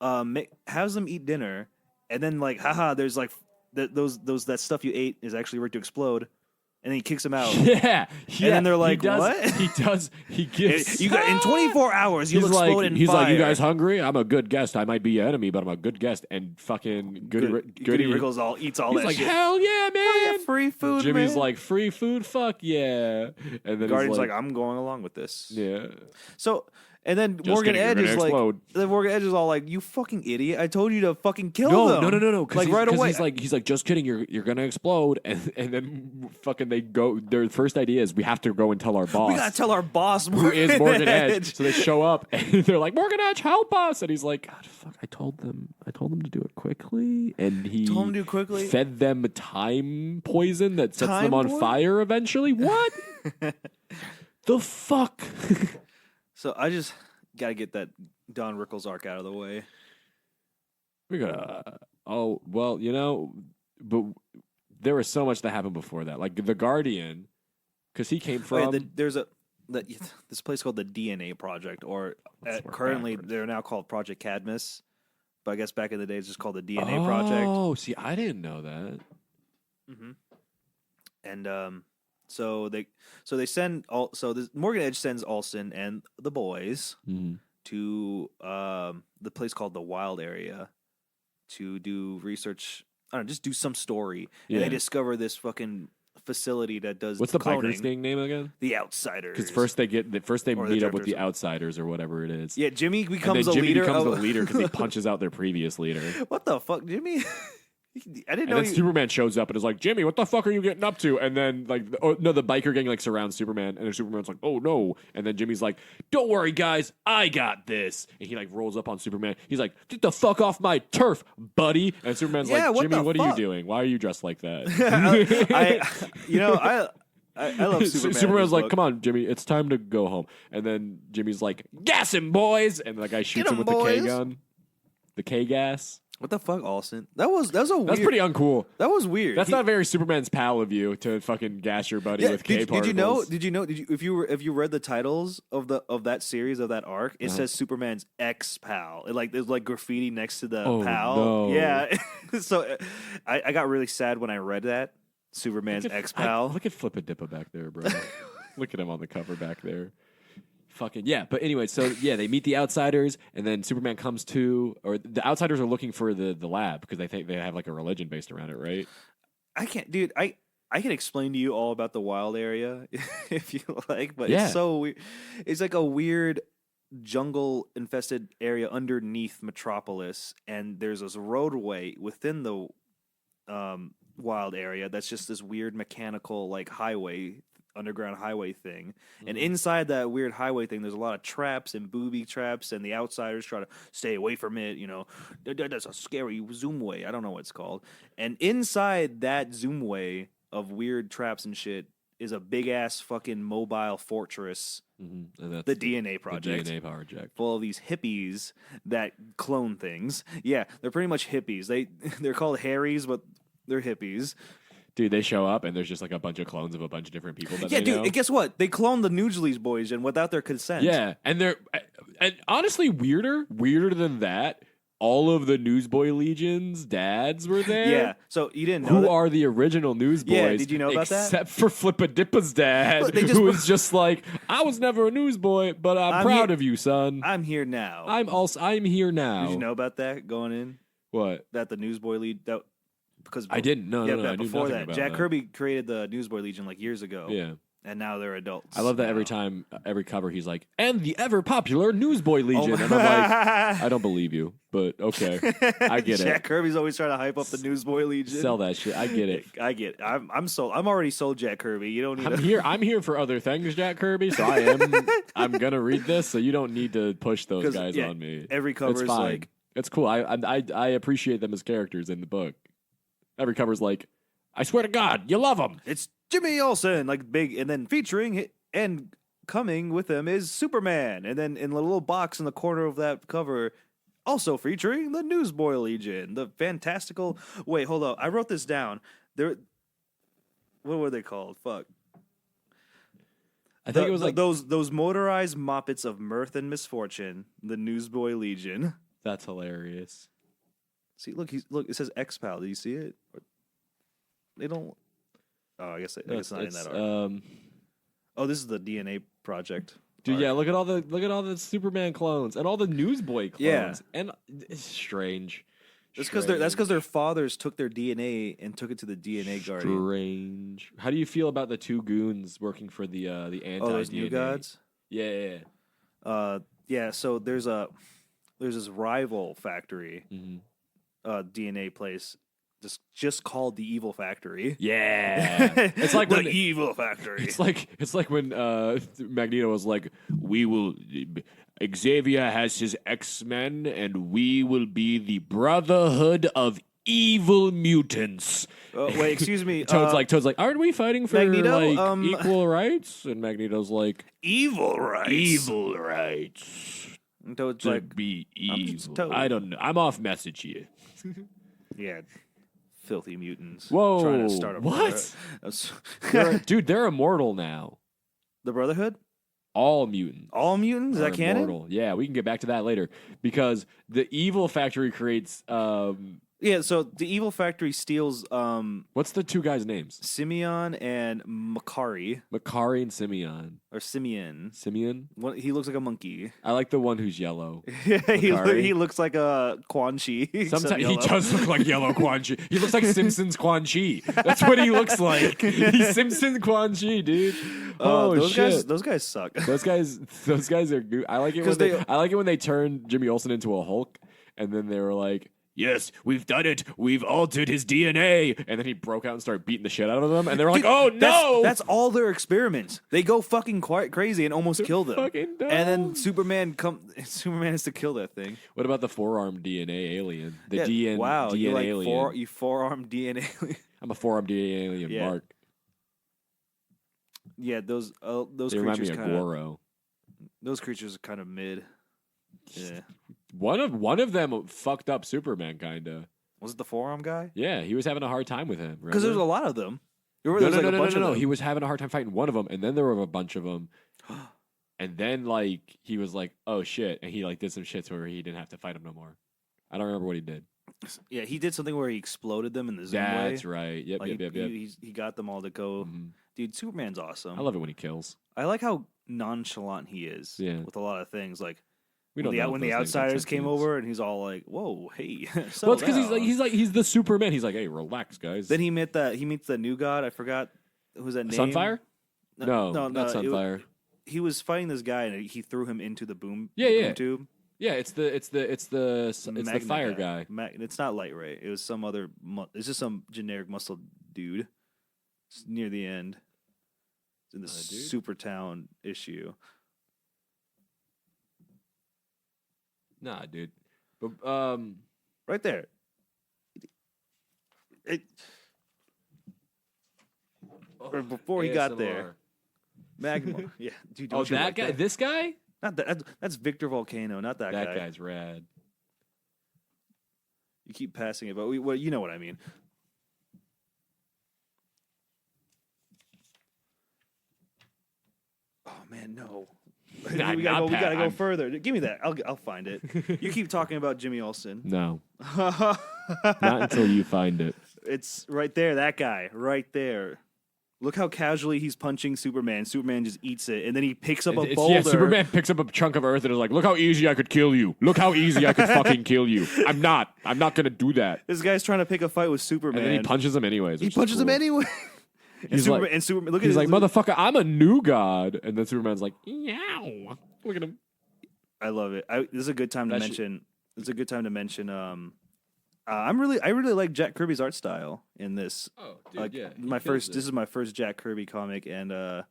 has them eat dinner, and then like, haha, there's like that stuff you ate is actually ready to explode, and then he kicks them out. Yeah, yeah. then they're like, he does, "What?" He gives. You got in 24 hours, you'll He's explode like, in he's fire. like, you guys hungry? I'm a good guest. I might be your enemy, but I'm a good guest. And fucking Goody Rickles eats all He's that like, shit. hell yeah, man! Hell yeah, free food, Jimmy's man. like, free food, fuck yeah. And then Guardian's he's like, I'm going along with this. yeah. So, and then Just Morgan kidding, you're Edge gonna is like, explode. then Morgan Edge is all like, "You fucking idiot! I told you to fucking kill No, them." no. Like right away. He's like, just kidding. You're gonna explode. And then fucking they go. Their first idea is we have to go and tell our boss. We gotta tell our boss who is Morgan Edge. So they show up and they're like, Morgan Edge, help us. And he's like, God, fuck, I told them to do it quickly. And he Told him to do it quickly? fed them time poison that sets Time them on poison? fire eventually. What? The fuck? So I just gotta get that Don Rickles arc out of the way. We gotta. Oh well, but there was so much that happened before that. Like the Guardian, because he came from. There's this place called the DNA Project, or Let's work currently backwards. they're now called Project Cadmus, but I guess back in the day it's just called the DNA Project. Oh, see, I didn't know that. And so they send Morgan Edge sends Olsen and the boys to the place called the Wild Area to do research. I don't know, just do some story, and they discover this fucking facility that does What's the cloning. biker's gang name again? The Outsiders. Because first they Or meet the up with the Drifters. Outsiders or whatever it is. Yeah, Jimmy becomes and then Jimmy becomes of the leader because he punches out their previous leader. What the fuck, Jimmy? I didn't And know. then Superman shows up and is like, Jimmy, what the fuck are you getting up to? And then the biker gang like surrounds Superman, and then Superman's like, oh no. And then Jimmy's like, don't worry guys, I got this. And he like rolls up on Superman. He's like, get the fuck off my turf, buddy. And Superman's Yeah, like, what Jimmy, the what are you fuck? doing? Why are you dressed like that? I love Superman. Superman's like, come on, Jimmy, it's time to go home. And then Jimmy's like, gas him, boys. And the guy shoots him with the K gun. The K gas. What the fuck, Olsen? That was a weird. That's pretty uncool. That was weird. That's not very Superman's pal of you to fucking gas your buddy with K particles. Did you know? If you read the titles of that series of that arc, it says Superman's ex pal. There's like graffiti next to the pal. No. Yeah. So I got really sad when I read that. Superman's ex pal. Look at Flippa Dippa back there, bro. Look at him on the cover back there. Fucking yeah, but anyway, so yeah, they meet the Outsiders, and then Superman comes to, or the Outsiders are looking for the lab because they think they have like a religion based around it, right? I can't, dude. I can explain to you all about the Wild Area if you like, but Yeah. it's so weird. It's like a weird jungle infested area underneath Metropolis, and there's this roadway within the Wild Area that's just this weird mechanical like underground highway thing. And inside that weird highway thing, there's a lot of traps and booby traps, and the Outsiders try to stay away from it. You know, that's a scary zoomway. I don't know what it's called. And inside that zoomway of weird traps and shit is a big ass fucking mobile fortress. And that's The DNA Project. The DNA project. Full of these hippies that clone things. Yeah, they're pretty much hippies. They're called Harrys, but they're hippies. Dude, they show up and there's just like a bunch of clones of a bunch of different people that Yeah, they dude. know. And guess what? They cloned the Nugely's boys and without their consent. Yeah, and honestly weirder than that. All of the Newsboy Legion's dads were there. Yeah. So you didn't know Who that? are the original Newsboys? Yeah, did you know about that? Except for Flippa Dippa's dad, Look, they who was just like, I was never a newsboy, but I'm proud here- of you, son. I'm here now. I'm here now. Did you know about that going in? What? That the Newsboy Legion because I didn't. No, yeah, no, I knew before nothing that, about Jack that. Kirby created the Newsboy Legion like years ago. Yeah. And now they're adults. I love that every now. time, every cover, he's like, and the ever popular Newsboy Legion. Oh and I'm like, I don't believe you, but okay. I get Jack it. Kirby's always trying to hype up the Newsboy Legion. Sell that shit. I get it. I get it. I'm sold. I'm already sold Jack Kirby. You don't need I'm here for other things, Jack Kirby. So I'm gonna read this. So you don't need to push those 'Cause, guys yeah, on me. every cover it's is fine. like- it's cool. I appreciate them as characters in the book. Every cover's like, I swear to God, you love them. It's Jimmy Olsen, like big, and then featuring and coming with him is Superman, and then in the little box in the corner of that cover, also featuring the Newsboy Legion, the fantastical. Wait, hold up, I wrote this down. What were they called? Fuck. I think it was like those motorized moppets of mirth and misfortune, the Newsboy Legion. that's hilarious. See, look, it says X-Pal. Do you see it? They don't. Oh, I guess it's not in that art. Oh, this is the DNA Project. Dude, art. yeah, look at all the Superman clones and all the Newsboy clones. Yeah. And it's strange. That's because their fathers took their DNA and took it to the DNA Guardian. Strange. How do you feel about the two goons working for the anti-DNA? Oh, those new gods. Yeah, yeah. Yeah. So there's this rival factory, DNA place, just called the Evil Factory. Yeah. It's like the when Evil Factory. It's like when Magneto was like, "We will." Xavier has his X-Men, and we will be the Brotherhood of Evil Mutants. Wait, excuse me. Toad's like, aren't we fighting for Magneto, equal rights? And Magneto's like, evil rights. evil rights And Toad's to like, be I'm just evil. Toad. I don't know. I'm off message here. yeah, filthy mutants. Whoa, trying to start a what? brotherhood. Dude, they're immortal now. The Brotherhood? All mutants. All mutants? Is are that canon? immortal. Yeah, we can get back to that later because the Evil Factory creates. Yeah, so the Evil Factory steals What's the two guys' names? Simeon and Makari. Makari and Simeon. Or Simeon. Simeon? He looks like a monkey. I like the one who's yellow. Yeah, Makari. he looks like a Quan Chi. Sometimes he does look like yellow Quan Chi. He looks like Simpsons Quan Chi. That's what he looks like. He's Simpsons Quan Chi, dude. Oh those shit. those guys suck. Those guys are good. I like it when I like it when they turn Jimmy Olsen into a Hulk, and then they were like, "Yes, we've done it. We've altered his DNA." And then he broke out and started beating the shit out of them, and they were like, "Oh no!" That's all their experiments. They go fucking quite crazy and almost kill them. fucking dumb. And then Superman has to kill that thing. What about the forearm DNA alien? The DNA wow, you like alien. you forearm DNA alien. I'm a forearm DNA alien, Yeah. Mark. Yeah, those They remind me creatures of kind of Goro. those creatures are kind of mid. Yeah. One of them fucked up Superman, kinda. Was it the forearm guy? Yeah, he was having a hard time with him. Because there's a lot of them. No, There's like a bunch of no. them. He was having a hard time fighting one of them, and then there were a bunch of them. And then, like, he was like, "Oh shit!" and he like did some shit to where he didn't have to fight him no more. I don't remember what he did. Yeah, he did something where he exploded them in the zoom way. That's right. Yep, Like, yep. He got them all to go. Mhm. Dude, Superman's awesome. I love it when he kills. I like how nonchalant he is with a lot of things. Like We don't know when if the those things have outsiders came sentience. over and he's all like, "Whoa, hey." Well, it's because he's the Superman. He's like, "Hey, relax, guys." Then he meets the new god. I forgot who's that name. Sunfire? No, no, not Sunfire. He was fighting this guy and he threw him into the boom. Yeah, the yeah. boom tube. Yeah, it's the Magna fire guy. It's not Light Ray. It was some other. It's just some generic muscle dude. It's near the end. It's in the Super Town issue. Nah, dude. But Right there. Or before he got there. Magma. Yeah, dude. Don't you that like guy. that? This guy. Not that. That's Victor Volcano. Not that guy. That guy's rad. You keep passing it, but you know what I mean. Oh man, no. We gotta go further. Give me that. I'll find it. You keep talking about Jimmy Olsen. No, not until you find it. It's right there. That guy right there. Look how casually he's punching Superman. Superman just eats it, and then he picks up a boulder. Yeah, Superman picks up a chunk of earth and is like, "Look how easy I could kill you. Look how easy I could fucking kill you. I'm not gonna do that." This guy's trying to pick a fight with Superman. And then he punches him anyways. He punches him anyway. He's like, "Motherfucker, I'm a new god." And then Superman's like, "Yow." Look at him. I love it. This is a good time to mention. This is a good time to mention. I really like Jack Kirby's art style in this. Oh, dude, yeah. This is my first Jack Kirby comic, and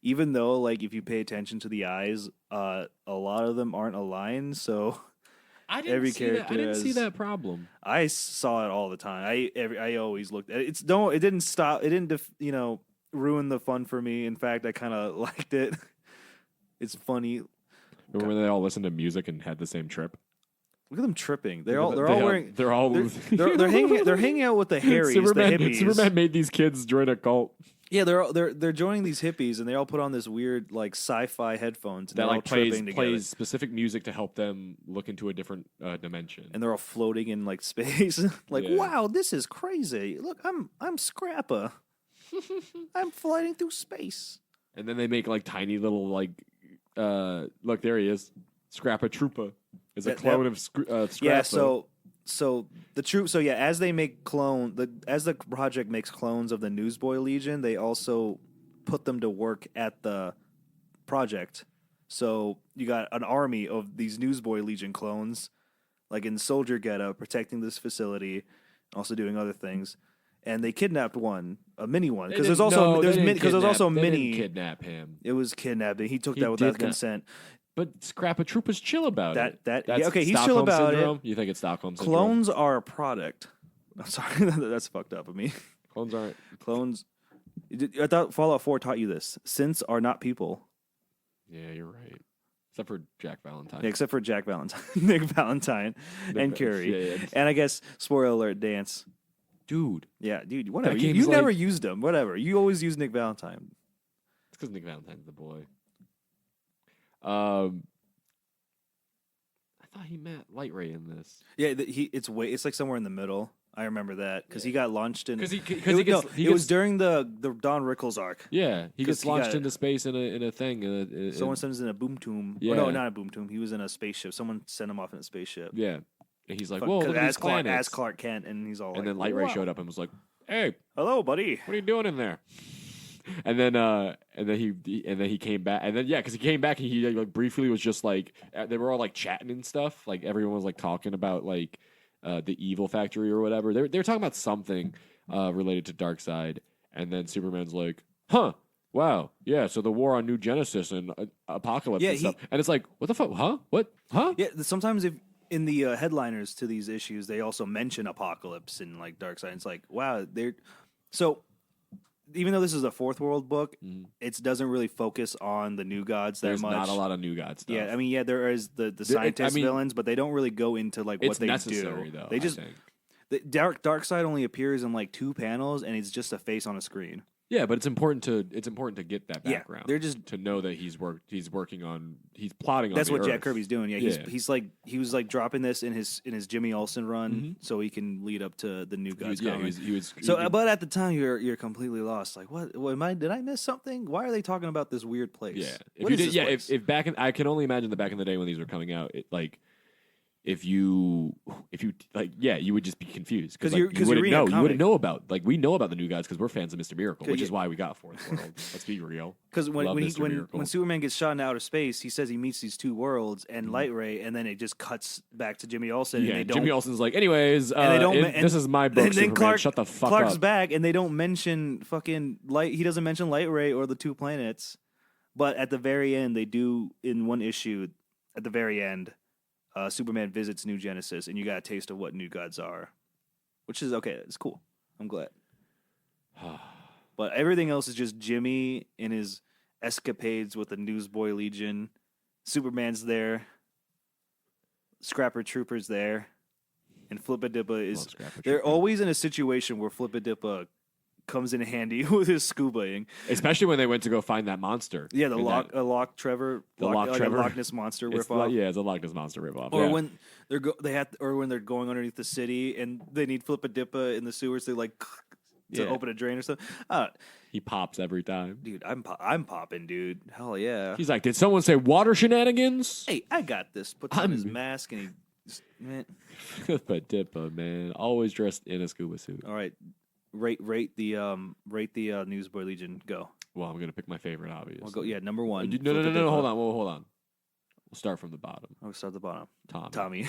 even though like if you pay attention to the eyes, a lot of them aren't aligned, so every character. I didn't see that problem. I saw it all the time. I always looked at it. It didn't stop. It didn't ruin the fun for me. In fact, I kind of liked it. It's funny. Remember when they all listened to music and had the same trip? Look at them tripping. They're hanging out with the Harrys, the hippies. Superman made these kids join a cult. Yeah, they're joining these hippies, and they all put on this weird like sci-fi headphones. And that they're all like tripping plays specific music to help them look into a different dimension. And they're all floating in like space. Like, Yeah. wow, this is crazy. Look, I'm Scrappa. I'm flying through space. And then they make like tiny little like look, there he is. Scrappa Troopa is a clone of Scrappa. Yeah, so the troop. So yeah, as they make as the project makes clones of the Newsboy Legion, they also put them to work at the project. So you got an army of these Newsboy Legion clones, like in soldier getup, protecting this facility, also doing other things. And they kidnapped a mini one, because there's also a mini. They didn't kidnap him. It was kidnapping. He took that without consent. But Scrappa Troopa's chill about it. He's chill Stockholm about syndrome? it. You think it's Stockholm syndrome? Clones are a product. I'm sorry, that's fucked up of me. Clones aren't. Clones. I thought Fallout 4 taught you this. Synths are not people. Yeah, you're right. Except for Jack Valentine. Yeah, except for Jack Valentine, Nick Valentine, and Curie. Yeah. And I guess, spoiler alert, Dance. dude. Yeah, dude. Whatever. That You, game's you never like- used him. Whatever. You always use Nick Valentine. It's because Nick Valentine's the boy. I thought he met Light Ray in this. Yeah, it's like somewhere in the middle. I remember that because he got launched in. Because he it, gets, no, he it gets, was during the Don Rickles arc. yeah, he 'cause gets he launched got- into space in a thing. Someone sends in a boom tomb. Yeah. Oh, no, not a boom tomb. He was in a spaceship. Someone sent him off in a spaceship. yeah, and he's like, Fuck, "Whoa, 'cause look at these as Clark, planets." as Clark Kent, and he's all and like, then Light Ray "Wow." showed up and was like, "Hey, Hello, buddy. what are you doing in there?" And then he came back, and then because he came back, and he like briefly was just like they were all like chatting and stuff, like everyone was like talking about like the evil factory or whatever. They were talking about something related to Darkseid, and then Superman's like, "Huh, wow, yeah." So the war on New Genesis and Apocalypse Yeah, and stuff, and it's like, what the fuck? Huh? What? Huh? Yeah, sometimes if in the headliners to these issues, they also mention Apocalypse and like Darkseid. It's like, wow, they're so. Even though this is a Fourth World book, it doesn't really focus on the New Gods that There's much. not a lot of New God stuff. Yeah, I mean, there is the scientist villains, but they don't really go into like what it's they necessary do. though. They just I think. the Darkseid only appears in like 2 panels, and it's just a face on a screen. Yeah, but it's important to get that Yeah, background. they're just- to know that he's plotting on That's the what Jack Earth. Kirby's doing. Yeah, Yeah. he was like dropping this in his Jimmy Olsen run, Mhm. so he can lead up to the New He Gods was, yeah, comic. he was So, but at the time, you're completely lost. Like, what am I? Did I miss something? Why are they talking about this weird place? yeah. If What you is did, this yeah. place? If back in, I can only imagine the back in the day when these were coming out. If you like, yeah, you would just be confused 'Cause like, you're you wouldn't reading a know. You comic. wouldn't know about we know about the New Gods because we're fans of Mr. Miracle, which Yeah. is why we got Fourth World. Let's be real. Because Love Mr. when Miracle. Superman gets shot into outer space, he says he meets these 2 worlds Mm-hmm. and Light Ray, and then it just cuts back to Jimmy Olsen. Yeah, and they don't, Jimmy Olsen's like, anyways, and they don't. this is my book. And then Superman. Shut the fuck Clark's up. back, and they don't mention fucking Light. He doesn't mention Light Ray or the 2 planets, but at the very end, they do in one issue. At the very end, Superman visits New Genesis, and you got a taste of what New Gods are, which is okay. It's cool. I'm glad. But everything else is just Jimmy in his escapades with the Newsboy Legion. Superman's there. Scrapper Trooper's there. And Flippadippa is... Love Scrapper They're Trooper. always in a situation where Flippadippa comes in handy with his scubaing. Especially when they went to go find that monster. Yeah, the In Loch that- Trevor... The Loch like Trevor. a Loch Ness Monster it's ripoff. yeah, it's a Loch Ness Monster ripoff. Or yeah. when when they're going underneath the city and they need Flippadippa in the sewers, they like to Yeah. open a drain or something. He pops every time. Dude, I'm popping, dude. Hell yeah. He's like, did someone say water shenanigans? Hey, I got this. Puts on I'm- his mask and he. Man. But Dippa, man, always dressed in a scuba suit. All right, rate the Newsboy Legion. Go. Well, I'm gonna pick my favorite, obviously. We'll go. Yeah, number 1. No. Hold on. Hold on. We'll start from the bottom. I'll start at the bottom. Tommy.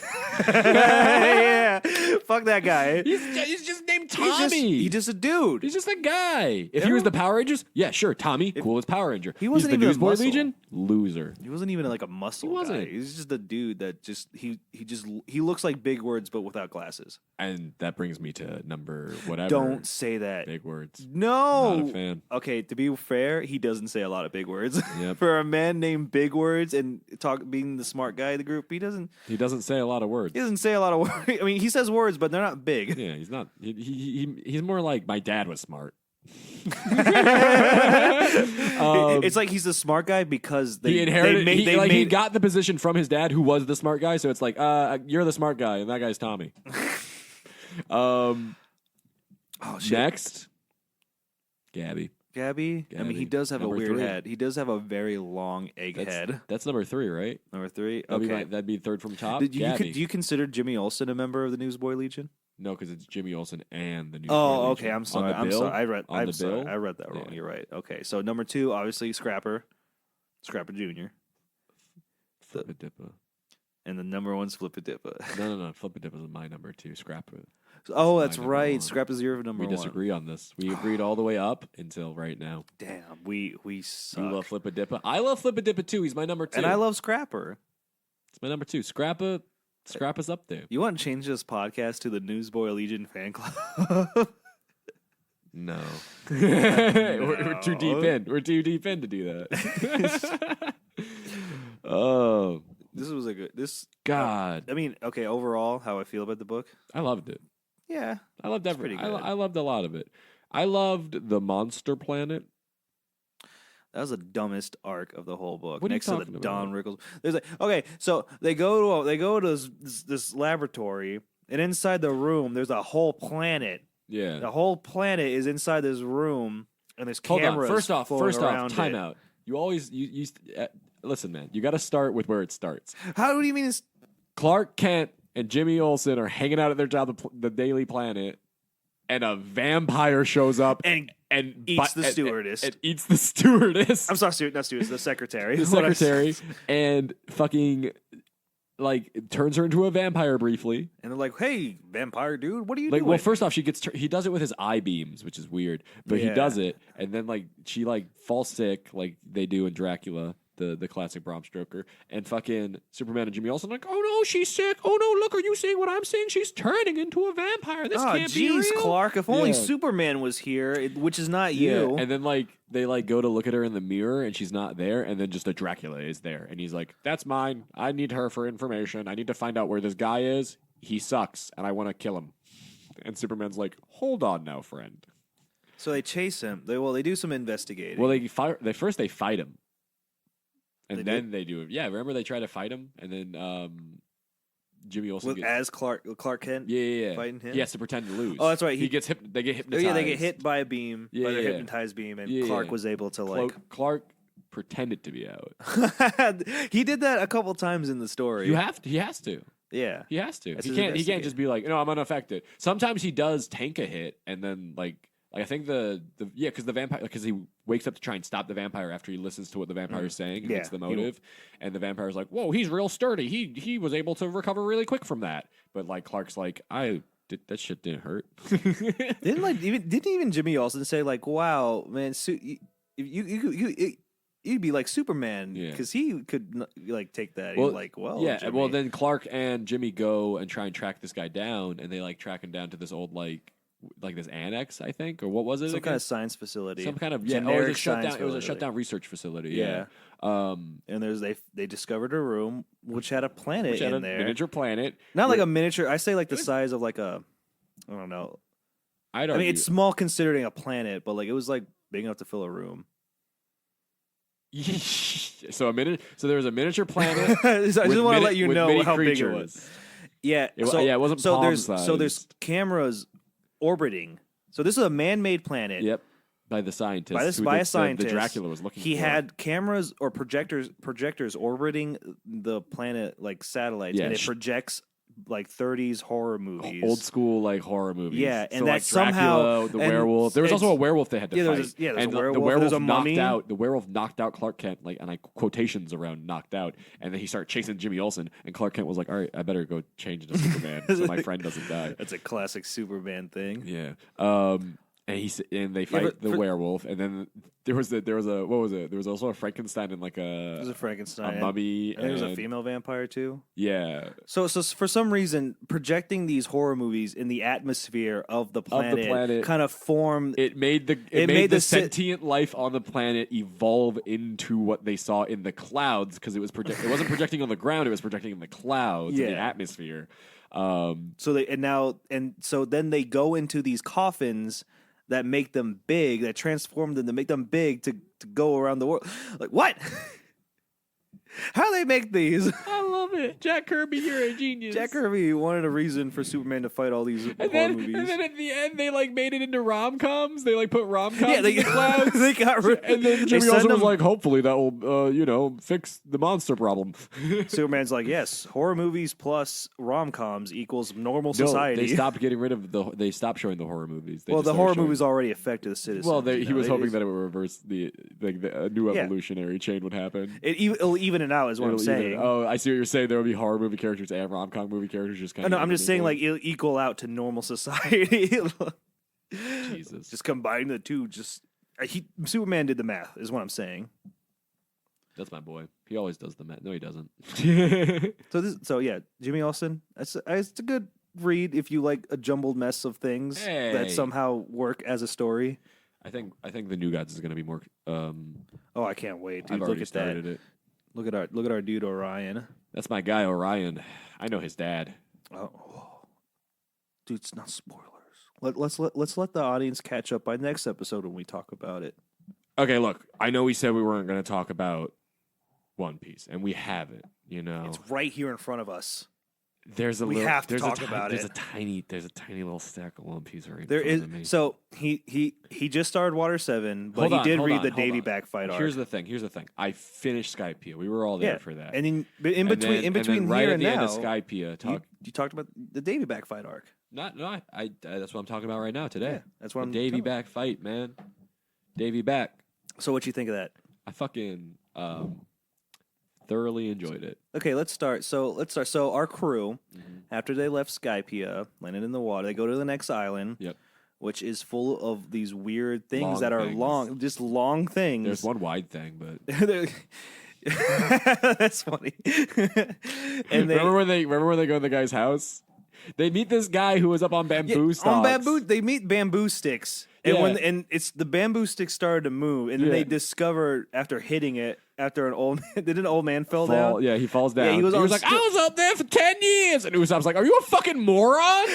Yeah, fuck that guy. He's just named He's just a dude. He's just a guy. If Yeah. he was the Power Rangers, yeah, sure, Tommy, coolest Power Ranger. He wasn't He's the even a Newsboy muscle. Legion, loser. He wasn't even like a muscle He wasn't. guy. He's just a dude that just he looks like Big Words but without glasses. And that brings me to number whatever. Don't say that. Big words. No. Not a fan. Okay, to be fair, he doesn't say a lot of big words. Yep. For a man named Big Words and being the smart guy of the group, he doesn't He doesn't say a lot of words. say a lot of words. I mean, he says words, but they're not big. Yeah, he's not. He's more like my dad was smart. It's like he's the smart guy because He inherited. He made got the position from his dad, who was the smart guy. So it's like, you're the smart guy, and that guy's Tommy. oh shit. Next, Gabby. Gabby. I mean, he Gabby. does have Number a weird 3. head. He does have a very long egg head. That's number 3, right? Number 3. That'd Okay. that'd be third from top. Do Gabby. you consider Jimmy Olsen a member of the Newsboy Legion? No, because it's Jimmy Olsen and the new. Oh, okay. I'm sorry. On the bill, I read. on I'm the sorry. bill? I read that wrong. Yeah. You're right. Okay. So number 2, obviously Scrapper Jr. Flippadippa. And the number 1's Flippadippa. No. Flippadippa is my number 2. Scrappa. Oh, my that's number right. 1. Scrap is your number We 1. disagree on this. We agreed all the way up until right now. Damn, we suck. You love Flippadippa. I love Flippadippa too. He's my number 2. And I love Scrapper. It's my number 2. Scrappa's up there. You want to change this podcast to the Newsboy Legion fan club? No. We're too deep in. We're too deep in to do that. Oh, This was a good. This God. I mean, okay. Overall, how I feel about the book. I loved it. Yeah, I loved It's pretty good. I loved a lot of it. I loved the monster planet. that was the dumbest arc of the whole book. What are you Next to the talking Don about? Rickles, there's like okay, so they go to this laboratory, and inside the room there's a whole planet. Yeah. The whole planet is inside this room, and there's Hold on. cameras. First off, floating around time it. out. You always listen, man. You got to start with where it starts. How do you mean? It's Clark Kent and Jimmy Olsen are hanging out at their job, the Daily Planet, and a vampire shows up and eats the stewardess. And eats the stewardess. I'm sorry, not stewardess, the secretary. The secretary, and fucking like turns her into a vampire briefly. And they're like, "Hey, vampire dude, what are you Like, doing?" well, first off, he does it with his eye beams, which is weird, but he Yeah. does it, and then like she like falls sick, like they do in Dracula, the classic Bram Stoker, and fucking Superman and Jimmy Olsen like, oh no, she's sick. Oh no, look, are you seeing what I'm seeing? She's turning into a vampire. This can't be real. Clark, if only Yeah. Superman was here, which is not you. And then like they like go to look at her in the mirror and she's not there, and then just a Dracula is there, and he's like, that's mine. I need her for information. I need to find out where this guy is. He sucks, and I want to kill him. And Superman's like, hold on now, friend. So they chase him. They do some investigating. Well, they first they fight him, and They then did? they do it. Yeah, remember they try to fight him, and then Jimmy Olsen gets, as Clark Kent. yeah, fighting him? He has to pretend to lose. Oh, that's right. They get Oh, hypnotized. yeah, they get hit by a beam, by their Yeah. hypnotized beam, and Yeah. Clark was able to like. Clark pretended to be out. He did that a couple times in the story. He has to. Yeah. He has to. That's He his can't investigator. just be like, no, I'm unaffected. Sometimes he does tank a hit, and then like I think because the vampire, because he wakes up to try and stop the vampire after he listens to what the vampire is saying and Yeah, gets the he- motive, and the vampire's like, whoa, he's real sturdy. He was able to recover really quick from that. But like Clark's like, that shit didn't hurt. Didn't even Jimmy Olsen say like, "Wow, man, you'd be like Superman Yeah. because he could like take that." Well, He's like, "Well, yeah. Jimmy. Well, then Clark and Jimmy go and try and track this guy down, and they like track him down to this old like this annex, I think, or what was it? some again? kind of science facility, Some kind of generic it was a shutdown. science It was a facility. shutdown research facility. Yeah. Yeah. And they discovered a room which had a planet Which had in a there, miniature planet. not like where- a miniature. I say like the size of like a, I don't know. I'd I mean, argue- it's small considering a planet, but like it was like big enough to fill a room. so there was a miniature planet. I just want to let you know how big it was. Yeah, It wasn't so palm there's sized. cameras orbiting. So this is a man-made planet. Yep. By the scientist. By a The scientist. Dracula was looking He for. had cameras or projectors orbiting the planet like satellites, Yeah, and it projects like 30s horror movies. old school like horror movies. Yeah, so, and like that somehow- Dracula, the and werewolf. There was also a werewolf they had to Yeah, fight. there's a and werewolf, the werewolf there's a knocked mummy. out. The werewolf knocked out Clark Kent, like, and I quotations around knocked out, and then he started chasing Jimmy Olsen, and Clark Kent was like, "All right, I better go change into Superman so my friend doesn't die." That's a classic Superman thing. Yeah. And they fight but the for- werewolf, and then there was a what was it? There was also a Frankenstein and like There's a a Frankenstein. mummy. I think there's a and- female vampire too. Yeah, So for some reason, projecting these horror movies in the atmosphere of the planet, kind of formed. it made the sentient life on the planet evolve into what they saw in the clouds because it wasn't projecting on the ground; it was projecting in the clouds, in the Yeah. atmosphere. So then they go into these coffins that make them big, that transform them to make them big to go around the world. Like what? How do they make these? I love it, Jack Kirby, you're a genius. Jack Kirby wanted a reason for Superman to fight all these horror movies. And then at the end, they like made it into rom-coms. They like put rom-coms they in the clouds. they got rid. And then they Jimmy send Olsen was them- like, hopefully that will, fix the monster problem. Superman's like, yes, horror movies plus rom-coms equals normal No, society. they stopped getting rid of they stopped showing the horror movies. They Well, just the started horror showing- movies already affected the citizens. Well, you he know, was they hoping just- that it would reverse a new Yeah. evolutionary chain would happen. it'll even it out, is what I'm It'll even- saying. I see what you're saying. There will be horror movie characters and rom-com movie characters just kind No, of. I'm just saying, like, it'll equal out to normal society. Jesus. Just combine the two. Superman did the math, is what I'm saying. That's my boy. He always does the math. No, he doesn't. So yeah, Jimmy Olsen. It's a good read if you like a jumbled mess of things Hey. that somehow work as a story. I think the New Gods is going to be more. Oh, I can't wait, dude! I've Look already at started that. it. Look at our dude Orion. That's my guy Orion. I know his dad. Oh, Dude, it's not spoilers. Let's let the audience catch up by next episode when we talk about it. Okay, look, I know we said we weren't going to talk about One Piece, and we haven't. You know, It's right here in front of us. there's a we little, have to there's talk a about there's it. There's a tiny little stack of One Piece right There in is front of me. so he just started Water 7, but Hold he did on, read hold the on, Davy hold on. back fight arc. Here's the thing. I finished Skypiea. We were all there Yeah, for that. And in And between then right here at and the now, end of Skypiea, you talked about the Davy back fight arc. I that's what I'm talking about right now today. Yeah, that's what The I'm Davy talking about. back fight, man. Davy back. So what you think of that? I fucking thoroughly enjoyed it. Okay, let's start. So our crew, after they left Skypiea, landed in the water, they go to the next island. Yep. Which is full of these weird things Long that are things. long, just long things. There's one wide thing, but That's funny. And remember when they go to the guy's house? They meet this guy who was up on bamboo stalks. on bamboo, they meet bamboo sticks, and Yeah. when it's the bamboo sticks started to move, and then Yeah. they discover after hitting it, after an old man, did an old man fall down? Yeah, he falls down. he was like, I was up there for 10 years. And Usopp's like, are you a fucking moron?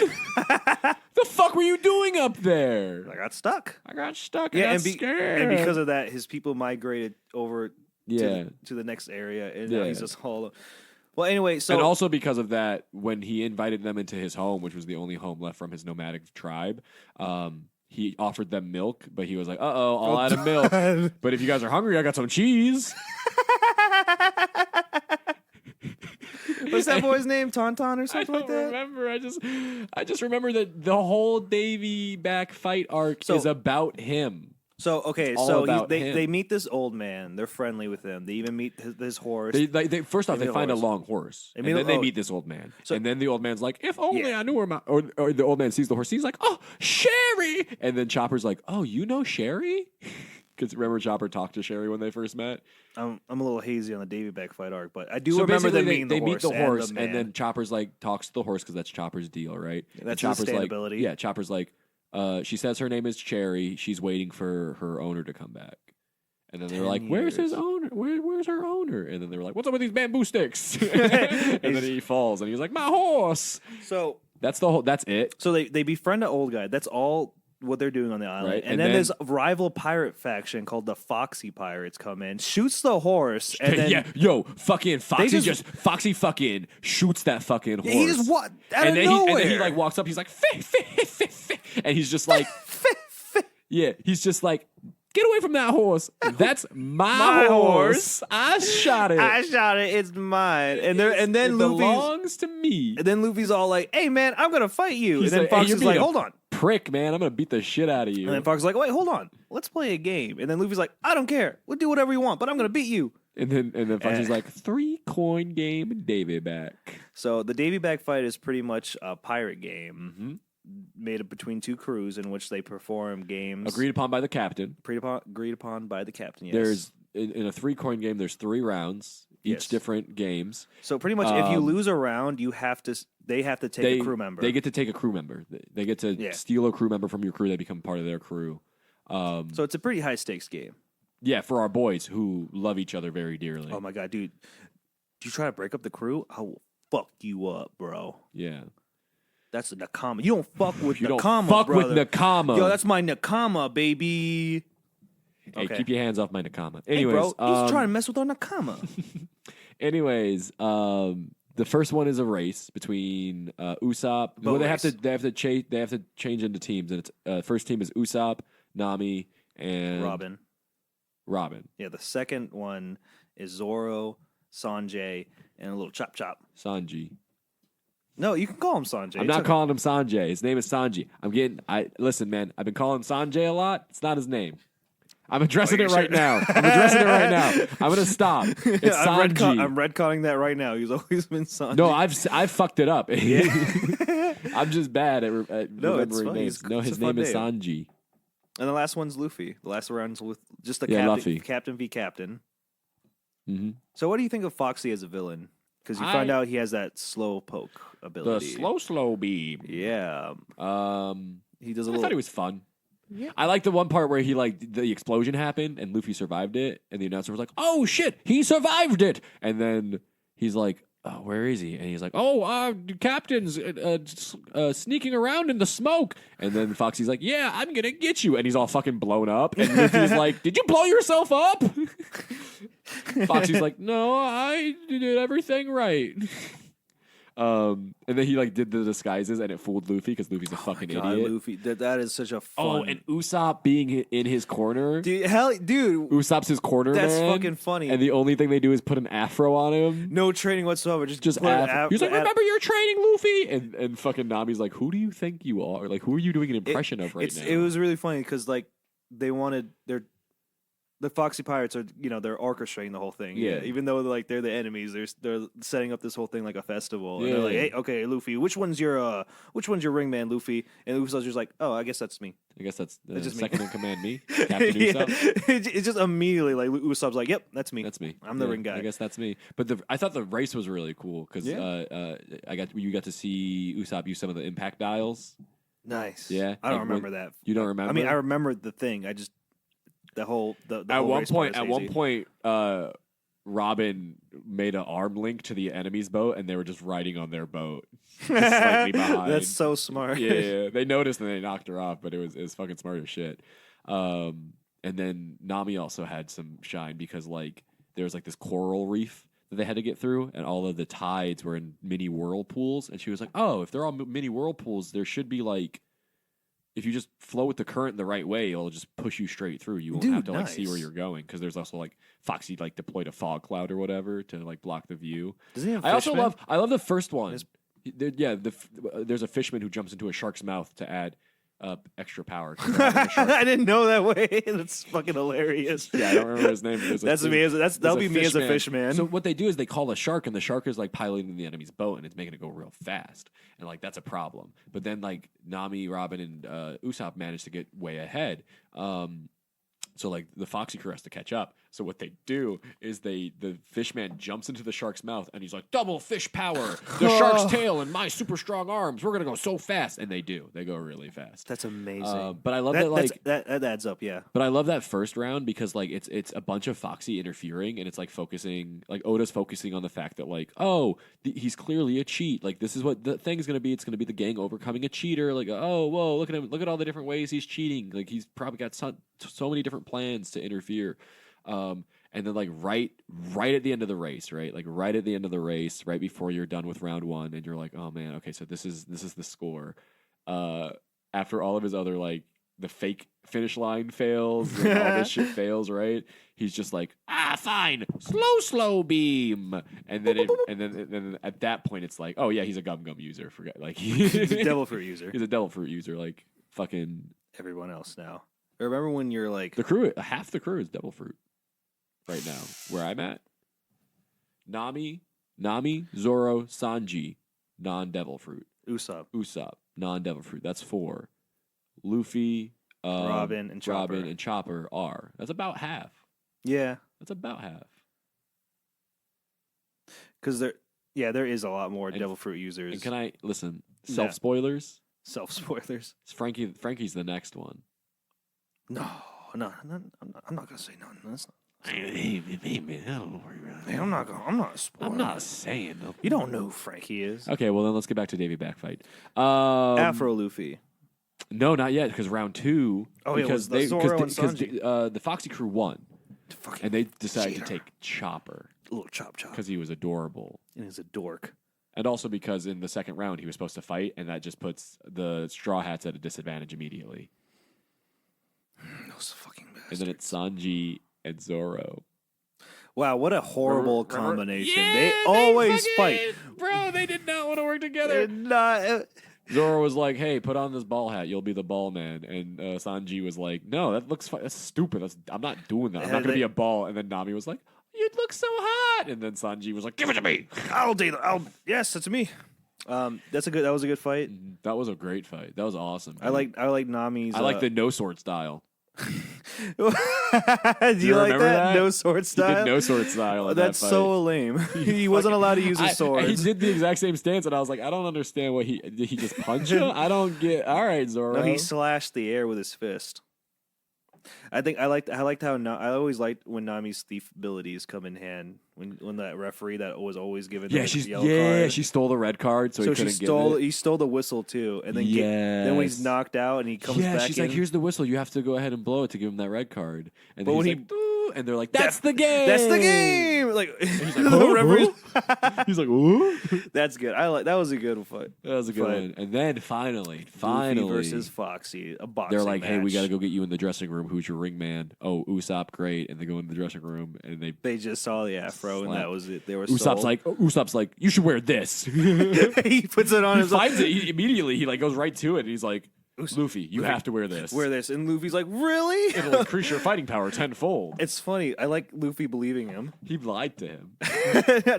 The fuck were you doing up there? I got stuck. I got stuck. Yeah, I got and scared. and because of that, his people migrated over Yeah. to the next area, and now Yeah. he's just all. Well, anyway, so and also because of that, when he invited them into his home, which was the only home left from his nomadic tribe, he offered them milk, but he was like, "Uh-oh, all out of milk. But if you guys are hungry, I got some cheese." what's that boy's name? Tauntaun or I something don't like that? remember. I just remember that the whole Davy back fight arc So- is about him. So okay, all so about him. they meet this old man. They're friendly with him. They even meet his horse. They first off They they meet a find a horse. long horse, and meet a- then they oh. meet this old man, So- and then the old man's like, "If only Yeah. I knew where my," or the old man sees the horse, he's like, "Oh, Sherry," and then Chopper's like, "Oh, you know Sherry?" Because remember Chopper talked to Sherry when they first met. I'm a little hazy on the Davy back fight arc, but I do So remember them basically, meeting they the meet horse the horse, and, the man. then Chopper's like talks to the horse because that's Chopper's deal, right? Yeah, And that's Chopper's his like, stand-ability. yeah, Chopper's like, she says her name is Cherry. She's waiting for her owner to come back. And then they're 10 like, "Where's his years. owner? Where's her owner?" And then they were like, "What's up with these bamboo sticks?" And then he falls, and he's like, "My horse." so That's the whole. That's it. they befriend an old guy. That's all what they're doing on the island. Right, And, and then then- this rival pirate faction called the Foxy Pirates come in, shoots the horse, and then yeah, yo, fucking Foxy just- Foxy fucking shoots that fucking horse. he just what out and of then nowhere. and then he like walks up. He's like, and he's just like, yeah, he's just like, get away from that horse. That's my horse. I shot it. I shot it. It's mine. And then it Luffy's belongs to me. and then Luffy's all like, "Hey man, I'm gonna fight you." He's and then like, "Hey, Fox you're is like, being a "Hold on." Prick, man, I'm gonna beat the shit out of you. And then Fox is like, "Wait, hold on. Let's play a game." And then Luffy's like, "I don't care. We'll do whatever you want, but I'm gonna beat you." And then Foxy's Eh. like, 3-coin game and Davy back. So the Davy back fight is pretty much a pirate game Mm-hmm. made up between two crews in which they perform games Agreed upon by the captain. agreed upon by the captain. Yes. There's in a 3-coin game. There's 3 rounds, each Yes. different games. so pretty much if you um, lose a round, they have to take a crew member. They get to take a crew member. They get to Yeah. steal a crew member from your crew. They become part of their crew. so it's a pretty high stakes game. Yeah, for our boys who love each other very dearly. Oh my god, dude! Do you try to break up the crew? I will fuck you up, bro. Yeah. That's a Nakama. You don't fuck with You don't Nakama, fuck brother. with Nakama. Yo, that's my Nakama, baby. Hey, okay. keep your hands off my Nakama. Hey, Anyways, bro, he's trying to mess with our Nakama. The first one is a race between Usopp. Well, they have race. to change into teams, and it's first team is Usopp, Nami, and Robin. Yeah, the second one is Zoro, Sanjay, and a little Chop Chop. Sanji. No, you can call him Sanjay. I'm not calling him Sanjay. His name is Sanji. Listen, man. I've been calling him Sanjay a lot. It's not his name. I'm addressing it right now. I'm gonna stop. It's Sanji. I'm retconning that right now. He's always been Sanjay. No, I've fucked it up. I'm just bad at No, it's remembering fine. names. It's- No, it's his a fun name is name. Sanji. And the last one's Luffy. The last round's with just a Yeah, captain, Luffy. captain v captain. Mm-hmm. So what do you think of Foxy as a villain? Because you find out he has that slow poke The ability. slow beam. Yeah. He does a I little. thought it was fun. Yeah. I like the one part where the explosion happened and Luffy survived it, and the announcer was like, "Oh shit, he survived it!" And then he's like, where is he? And he's like, oh, Captain's sneaking around in the smoke. And then Foxy's like, yeah, I'm going to get you. And he's all fucking blown up. And Luffy's like, did you blow yourself up? Foxy's like, no, I did everything right. And then he like did the disguises and it fooled Luffy because Luffy's a fucking idiot. Luffy, that is such a fun. Oh, and Usopp being in his corner. Dude, Usopp's his corner. That's man, fucking funny. And the only thing they do is put an afro on him. No training whatsoever. Just He's like, remember your training, Luffy? And fucking Nami's like, who do you think you are? Like, who are you doing an impression of right now? It was really funny because like they wanted the Foxy Pirates are, they're orchestrating the whole thing. Yeah. Even though like they're the enemies, they're setting up this whole thing like a festival. Yeah. And they're like, hey, okay, Luffy, which one's your ringman, Luffy? And Luffy's just like, oh, I guess that's me. I guess that's just second me. in command, me, Captain Usopp. It's just immediately like Usopp's like, yep, that's me. That's me. I'm the ring guy. I guess that's me. But I thought the race was really cool because you got to see Usopp use some of the impact dials. Nice. Yeah. I don't remember that. You don't remember? I mean, I remember the thing. I just the whole at one point, Robin made an arm link to the enemy's boat, and they were just riding on their boat, slightly behind. That's so smart. Yeah, they noticed and they knocked her off, but it was fucking smart as shit. And then Nami also had some shine because like there was like this coral reef that they had to get through, and all of the tides were in mini whirlpools, and she was like, "Oh, if they're all mini whirlpools, there should be like." If you just flow with the current the right way, it'll just push you straight through. You won't have to like see where you're going because there's also like Foxy like deployed a fog cloud or whatever to like block the view. Does he have I also fishmen? love the first one. There's a fishman who jumps into a shark's mouth to add extra power. I didn't know that way. That's fucking hilarious. Yeah, I don't remember his name. That'll be me as a fishman. So what they do is they call a shark, and the shark is like piloting the enemy's boat, and it's making it go real fast, and like that's a problem. But then like Nami, Robin, and Usopp managed to get way ahead. So like the Foxy crew has to catch up. So what they do is the fishman jumps into the shark's mouth and he's like, double fish power, the shark's tail and my super strong arms. We're gonna go so fast, and they do. They go really fast. That's amazing. But I love that like that adds up. Yeah. But I love that first round because like it's a bunch of Foxy interfering, and it's like focusing, like Oda's focusing on the fact that like, oh, he's clearly a cheat. Like this is what the thing's gonna be. It's gonna be the gang overcoming a cheater. Like, oh, whoa, look at him. Look at all the different ways he's cheating. Like he's probably got so many different plans to interfere. And then like right at the end of the race, right? Like right at the end of the race, right before you're done with round one, and you're like, oh man, okay, so this is the score. After all of his other like the fake finish line fails, and all this shit fails, right? He's just like, fine, slow beam, and then at that point it's like, oh yeah, he's a gum user. Forget like He's a devil fruit user. He's a devil fruit user, like fucking everyone else now. Remember when you're like the crew? Half the crew is devil fruit right now. Where I'm at, Nami, Zoro, Sanji, non-devil fruit. Usopp, non-devil fruit. That's 4. Luffy, Robin, and Chopper are. That's about half. Yeah, that's about half. Because there is a lot more devil fruit users. And can I listen? Self spoilers. Frankie's the next one. No, I'm not gonna say nothing. That's not. I'm not spoiling. I'm not saying nothing. You don't know who Frankie is. Okay, well then let's get back to Davy Backfight. Afro Luffy. No, not yet, because round 2. Oh, because the Foxy crew won, and they decided cheater. to take Chopper. Little chop because he was adorable, and he's a dork. And also because in the second round he was supposed to fight, and that just puts the Straw Hats at a disadvantage immediately. Those fucking bastards. And then it's Sanji and Zoro. Wow, what a horrible combination. Yeah, they always fight. Bro, they did not want to work together. Zoro was like, hey, put on this ball hat. You'll be the ball man. And Sanji was like, no, that's stupid. I'm not doing that. I'm not going to be a ball. And then Nami was like, you'd look so hot. And then Sanji was like, give it to me. I'll do that. Yes, that's me. That was a good fight. That was a great fight. That was awesome. I like Nami's. I like the no sword style. Do you like that? No sword style? He did no sword style. That's that so lame. He wasn't allowed to use his sword. He did the exact same stance, and I was like, I don't understand what did he just punch him? I don't get. All right, Zoro. No, he slashed the air with his fist. I liked how I always liked when Nami's thief abilities come in hand. When that referee that was always given the yellow card. she stole the red card, so he couldn't get it. He stole the whistle too, and then then when he's knocked out and he comes back, she's like, "Here's the whistle. You have to go ahead and blow it to give him that red card." And then But when he's like, "Ooh," and they're like, "That's the game. That's the game." Like he's like, "Huh? He's like, "Ooh." That's good. That was a good fight. That was a good one. And then finally, Luffy versus Foxy, a boxing. They're like, match. "Hey, we got to go get you in the dressing room. Who's your ring man?" Oh, Usopp, great. And they go in the dressing room and they just saw the afro and that was it. They were Usopp's like, "You should wear this." He puts it on. He finds it immediately. He like goes right to it. And he's like, "Luffy, you have to wear this. Wear this." And Luffy's like, "Really?" It'll increase your fighting power tenfold. It's funny. I like Luffy believing him. He lied to him.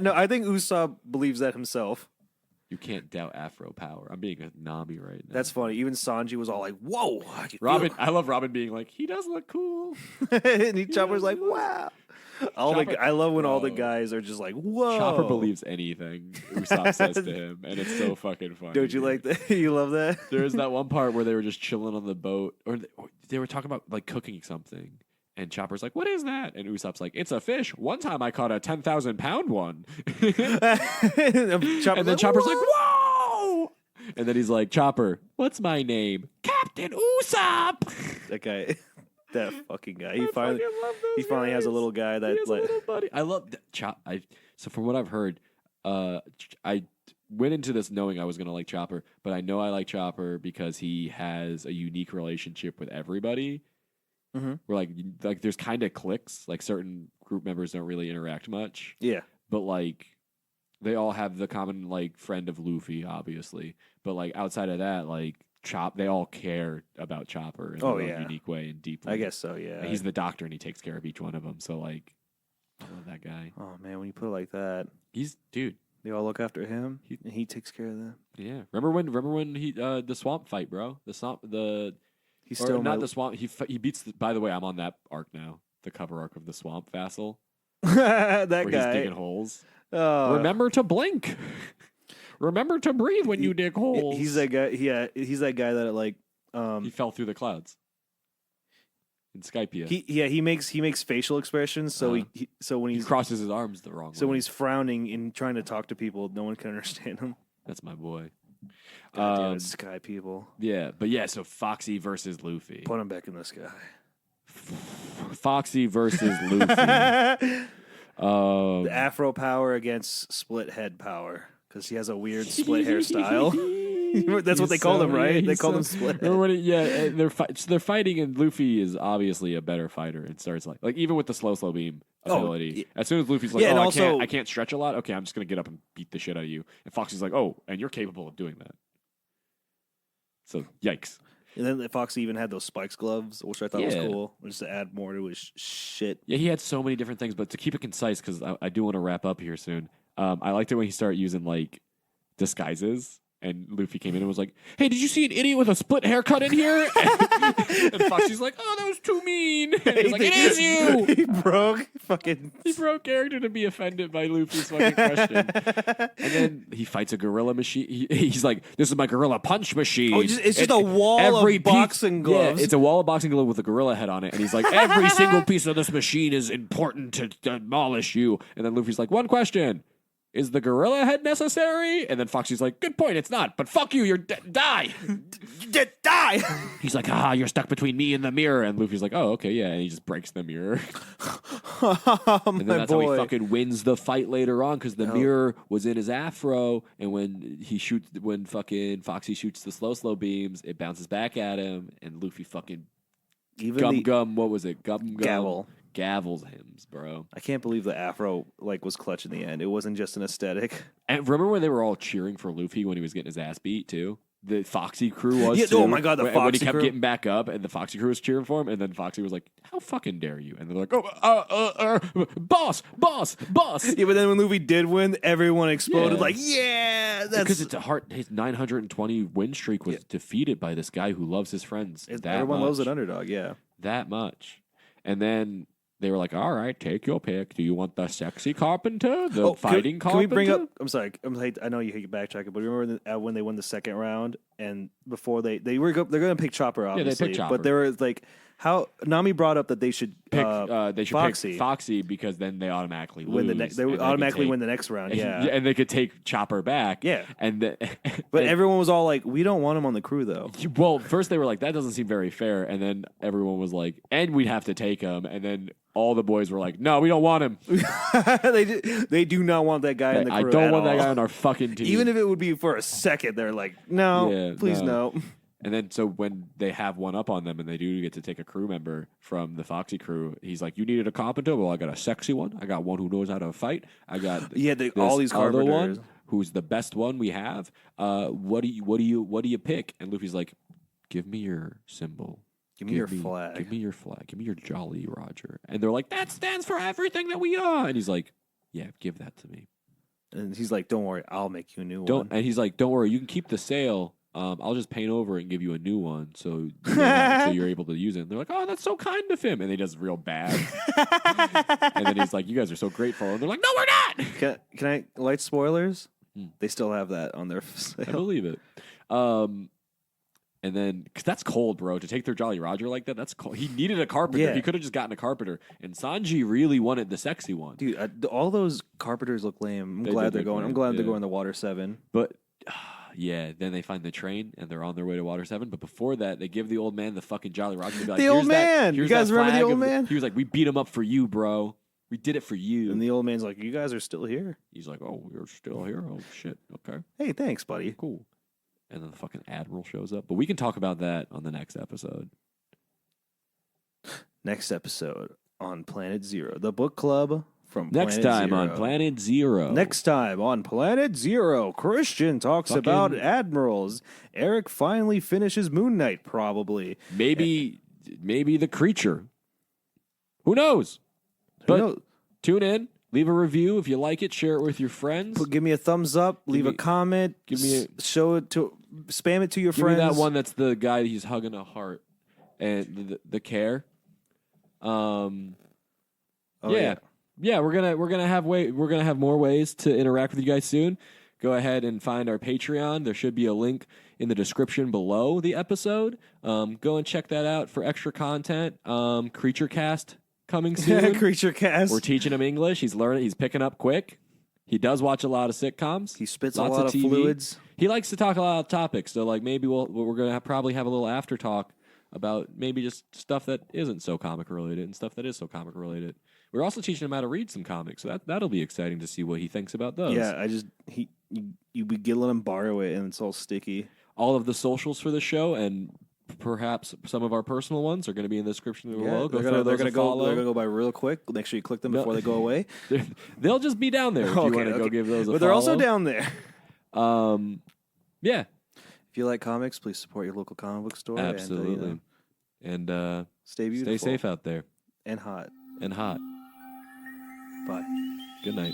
No, I think Usopp believes that himself. You can't doubt Afro power. I'm being a Nami right now. That's funny. Even Sanji was all like, "Whoa!" I love Robin being like, "He does look cool," and Chopper's like, "Wow." I love when all the guys are just like, "Whoa!" Chopper believes anything Usopp says to him, and it's so fucking funny. Don't you like that? You love that? There's that one part where they were just chilling on the boat, or they were talking about like cooking something. And Chopper's like, "What is that?" And Usopp's like, "It's a fish. One time I caught a 10,000-pound one." And then Chopper's like, "Whoa!" And then he's like, "Chopper, what's my name?" "Captain Usopp." That guy, that fucking guy. He finally has a little guy that like little buddy. I love so from what I've heard, I went into this knowing I was gonna like Chopper, but I know I like Chopper because he has a unique relationship with everybody. Mm-hmm. Where like there's kind of cliques, like certain group members don't really interact much. Yeah, but like they all have the common like friend of Luffy, obviously. But like outside of that, like they all care about Chopper in their own unique way and deeply. I guess so. Yeah, and he's the doctor and he takes care of each one of them. So like, I love that guy. Oh man, when you put it like that, dude. They all look after him. He takes care of them. Yeah, remember when he the swamp fight, bro? He's still not the swamp. He beats. By the way, I'm on that arc now. The cover arc of the swamp vassal. That where guy. He's digging holes. Remember to blink. Remember to breathe when you dig holes. He's that guy. Yeah, he's that guy that like. He fell through the clouds. In Skypia. He makes facial expressions. So when he crosses his arms the wrong way. So when he's frowning and trying to talk to people, no one can understand him. That's my boy. God damn it, Sky people. Yeah, but yeah, so Foxy versus Luffy. Put him back in the sky. Foxy versus Luffy. The Afro power against split head power because he has a weird split hairstyle. That's what they call him, right? They call him split head. They're fighting, and Luffy is obviously a better fighter and starts like even with the slow beam ability. As soon as Luffy's like, I can't stretch a lot. Okay, I'm just gonna get up and beat the shit out of you. And Foxy's like, oh, and you're capable of doing that. So yikes. And then Foxy even had those spikes gloves, which I thought was cool, just to add more to his shit. Yeah, he had so many different things, but to keep it concise, because I do want to wrap up here soon. I liked it when he started using like disguises. And Luffy came in and was like, "Hey, did you see an idiot with a split haircut in here?" And Foxy's like, "Oh, that was too mean." And he's like, "It is you." He broke character to be offended by Luffy's fucking question. And then he fights a gorilla machine. He's like, "This is my gorilla punch machine." Oh, it's just a wall of boxing gloves. Yeah, it's a wall of boxing glove with a gorilla head on it. And he's like, "Every single piece of this machine is important to demolish you." And then Luffy's like, "One question. Is the gorilla head necessary?" And then Foxy's like, "Good point, it's not, but fuck you, you're die." Die! He's like, "You're stuck between me and the mirror." And Luffy's like, "Oh, okay, yeah." And he just breaks the mirror. And then that's how he fucking wins the fight later on, because the mirror was in his afro, and when fucking Foxy shoots the slow beams, it bounces back at him, and Luffy fucking what was it? Gavels him, bro. I can't believe the afro was clutch in the end. It wasn't just an aesthetic. And remember when they were all cheering for Luffy when he was getting his ass beat too? The Foxy crew was too. Oh my god, the Foxy crew. When he kept getting back up and the Foxy crew was cheering for him, and then Foxy was like, "How fucking dare you?" And they're like, boss. Yeah, but then when Luffy did win, everyone exploded that's because his 920 win streak was defeated by this guy who loves his friends. Everyone loves an underdog, yeah. That much. And then they were like, "All right, take your pick. Do you want the sexy carpenter, the fighting carpenter?" Can we bring up? I'm sorry. I know you hate backtracking, but remember when they won the second round and before they're going to pick Chopper, obviously. Yeah, they picked Chopper. But they were like, how Nami brought up that they should pick Foxy. pick Foxy because then they automatically win the lose. next. They and would could automatically take- win the next round. Yeah, and they could take Chopper back. Yeah. and but and- everyone was all like, "We don't want him on the crew, though." well, first they were like, that doesn't seem very fair, and then everyone was like, and we'd have to take him, and then all the boys were like, no, we don't want him. they do not want that guy in the crew. I don't at want that all. guy on our fucking team. Even if it would be for a second, they're like, "No, Yeah, please no." And then so when they have one up on them and they do get to take a crew member from the Foxy crew, he's like, you needed a carpenter? Well, I got a sexy one. I got one who knows how to fight. I got Yeah, all these other carpenters. one who's the best one we have. What do you pick? And Luffy's like, give me your symbol. Give me your flag. Give me your flag. Give me your Jolly Roger. And they're like, that stands for everything that we are. And he's like, yeah, give that to me. And he's like, "Don't worry, I'll make you a new Don't. one." And he's like, don't worry, you can keep the sail. I'll just paint over it and give you a new one, so so you're able to use it. And they're like, "Oh, that's so kind of him," and he does real bad. And then he's like, "You guys are so grateful," and they're like, "No, we're not." Can I light spoilers? Hmm. They still have that on their I sale. believe it. And then, because that's cold, bro. To take their Jolly Roger like that, that's cold. He needed a carpenter. Yeah. He could have just gotten a carpenter. And Sanji really wanted the sexy one. Dude, all those carpenters look lame. I'm They glad did they're look going. lame, I'm glad they're yeah. going to Water 7. But yeah, then they find the train and they're on their way to Water 7. But before that, they give the old man the fucking Jolly Roger. They be like, The old "Here's that- man! You here's guys that remember the flag old of man?" He was like, we beat him up for you, bro. We did it for you. And the old man's like, "You guys are still here? He's like, oh, you're still here? Oh, shit. Okay, Hey, thanks, buddy." cool. And then the fucking Admiral shows up. But we can talk about that on the next episode. Next episode on Planet Zero, the book club from Next Planet time Zero. on Planet Zero. Next time on Planet Zero, Christian talks Fucking- about admirals. Eric finally finishes Moon Knight, probably. Maybe the creature. Who knows? Who But knows? tune in. Leave a review if you like it. Share it with your friends. Give me a thumbs up. Leave a me- comment. give me show it to. Spam it to your Give friends. me that one that's the guy he's hugging a heart and the care. Oh, yeah. We're gonna have more ways to interact with you guys soon. Go ahead and find our Patreon. There should be a link in the description below the episode. Go and check that out for extra content. Creature Cast coming soon. Creature Cast. We're teaching him English. He's learning. He's picking up quick. He does watch a lot of sitcoms. He spits lots a lot of TV. fluids. He likes to talk a lot of topics. So like maybe we're gonna probably have a little after talk about maybe just stuff that isn't so comic related and stuff that is so comic related. We're also teaching him how to read some comics, so that'll be exciting to see what he thinks about those. Yeah, you let him borrow it, and it's all sticky. All of the socials for the show and perhaps some of our personal ones are going to be in the description below. they're throw gonna those a go. follow. They're gonna go by real quick. Make sure you click them No. before they go away. They'll just be down there if you want to go give those a follow. But they're also down there. Yeah, If you like comics, please support your local comic book store. absolutely. And, And stay beautiful. stay safe out there and hot. and hot. Bye. Good night.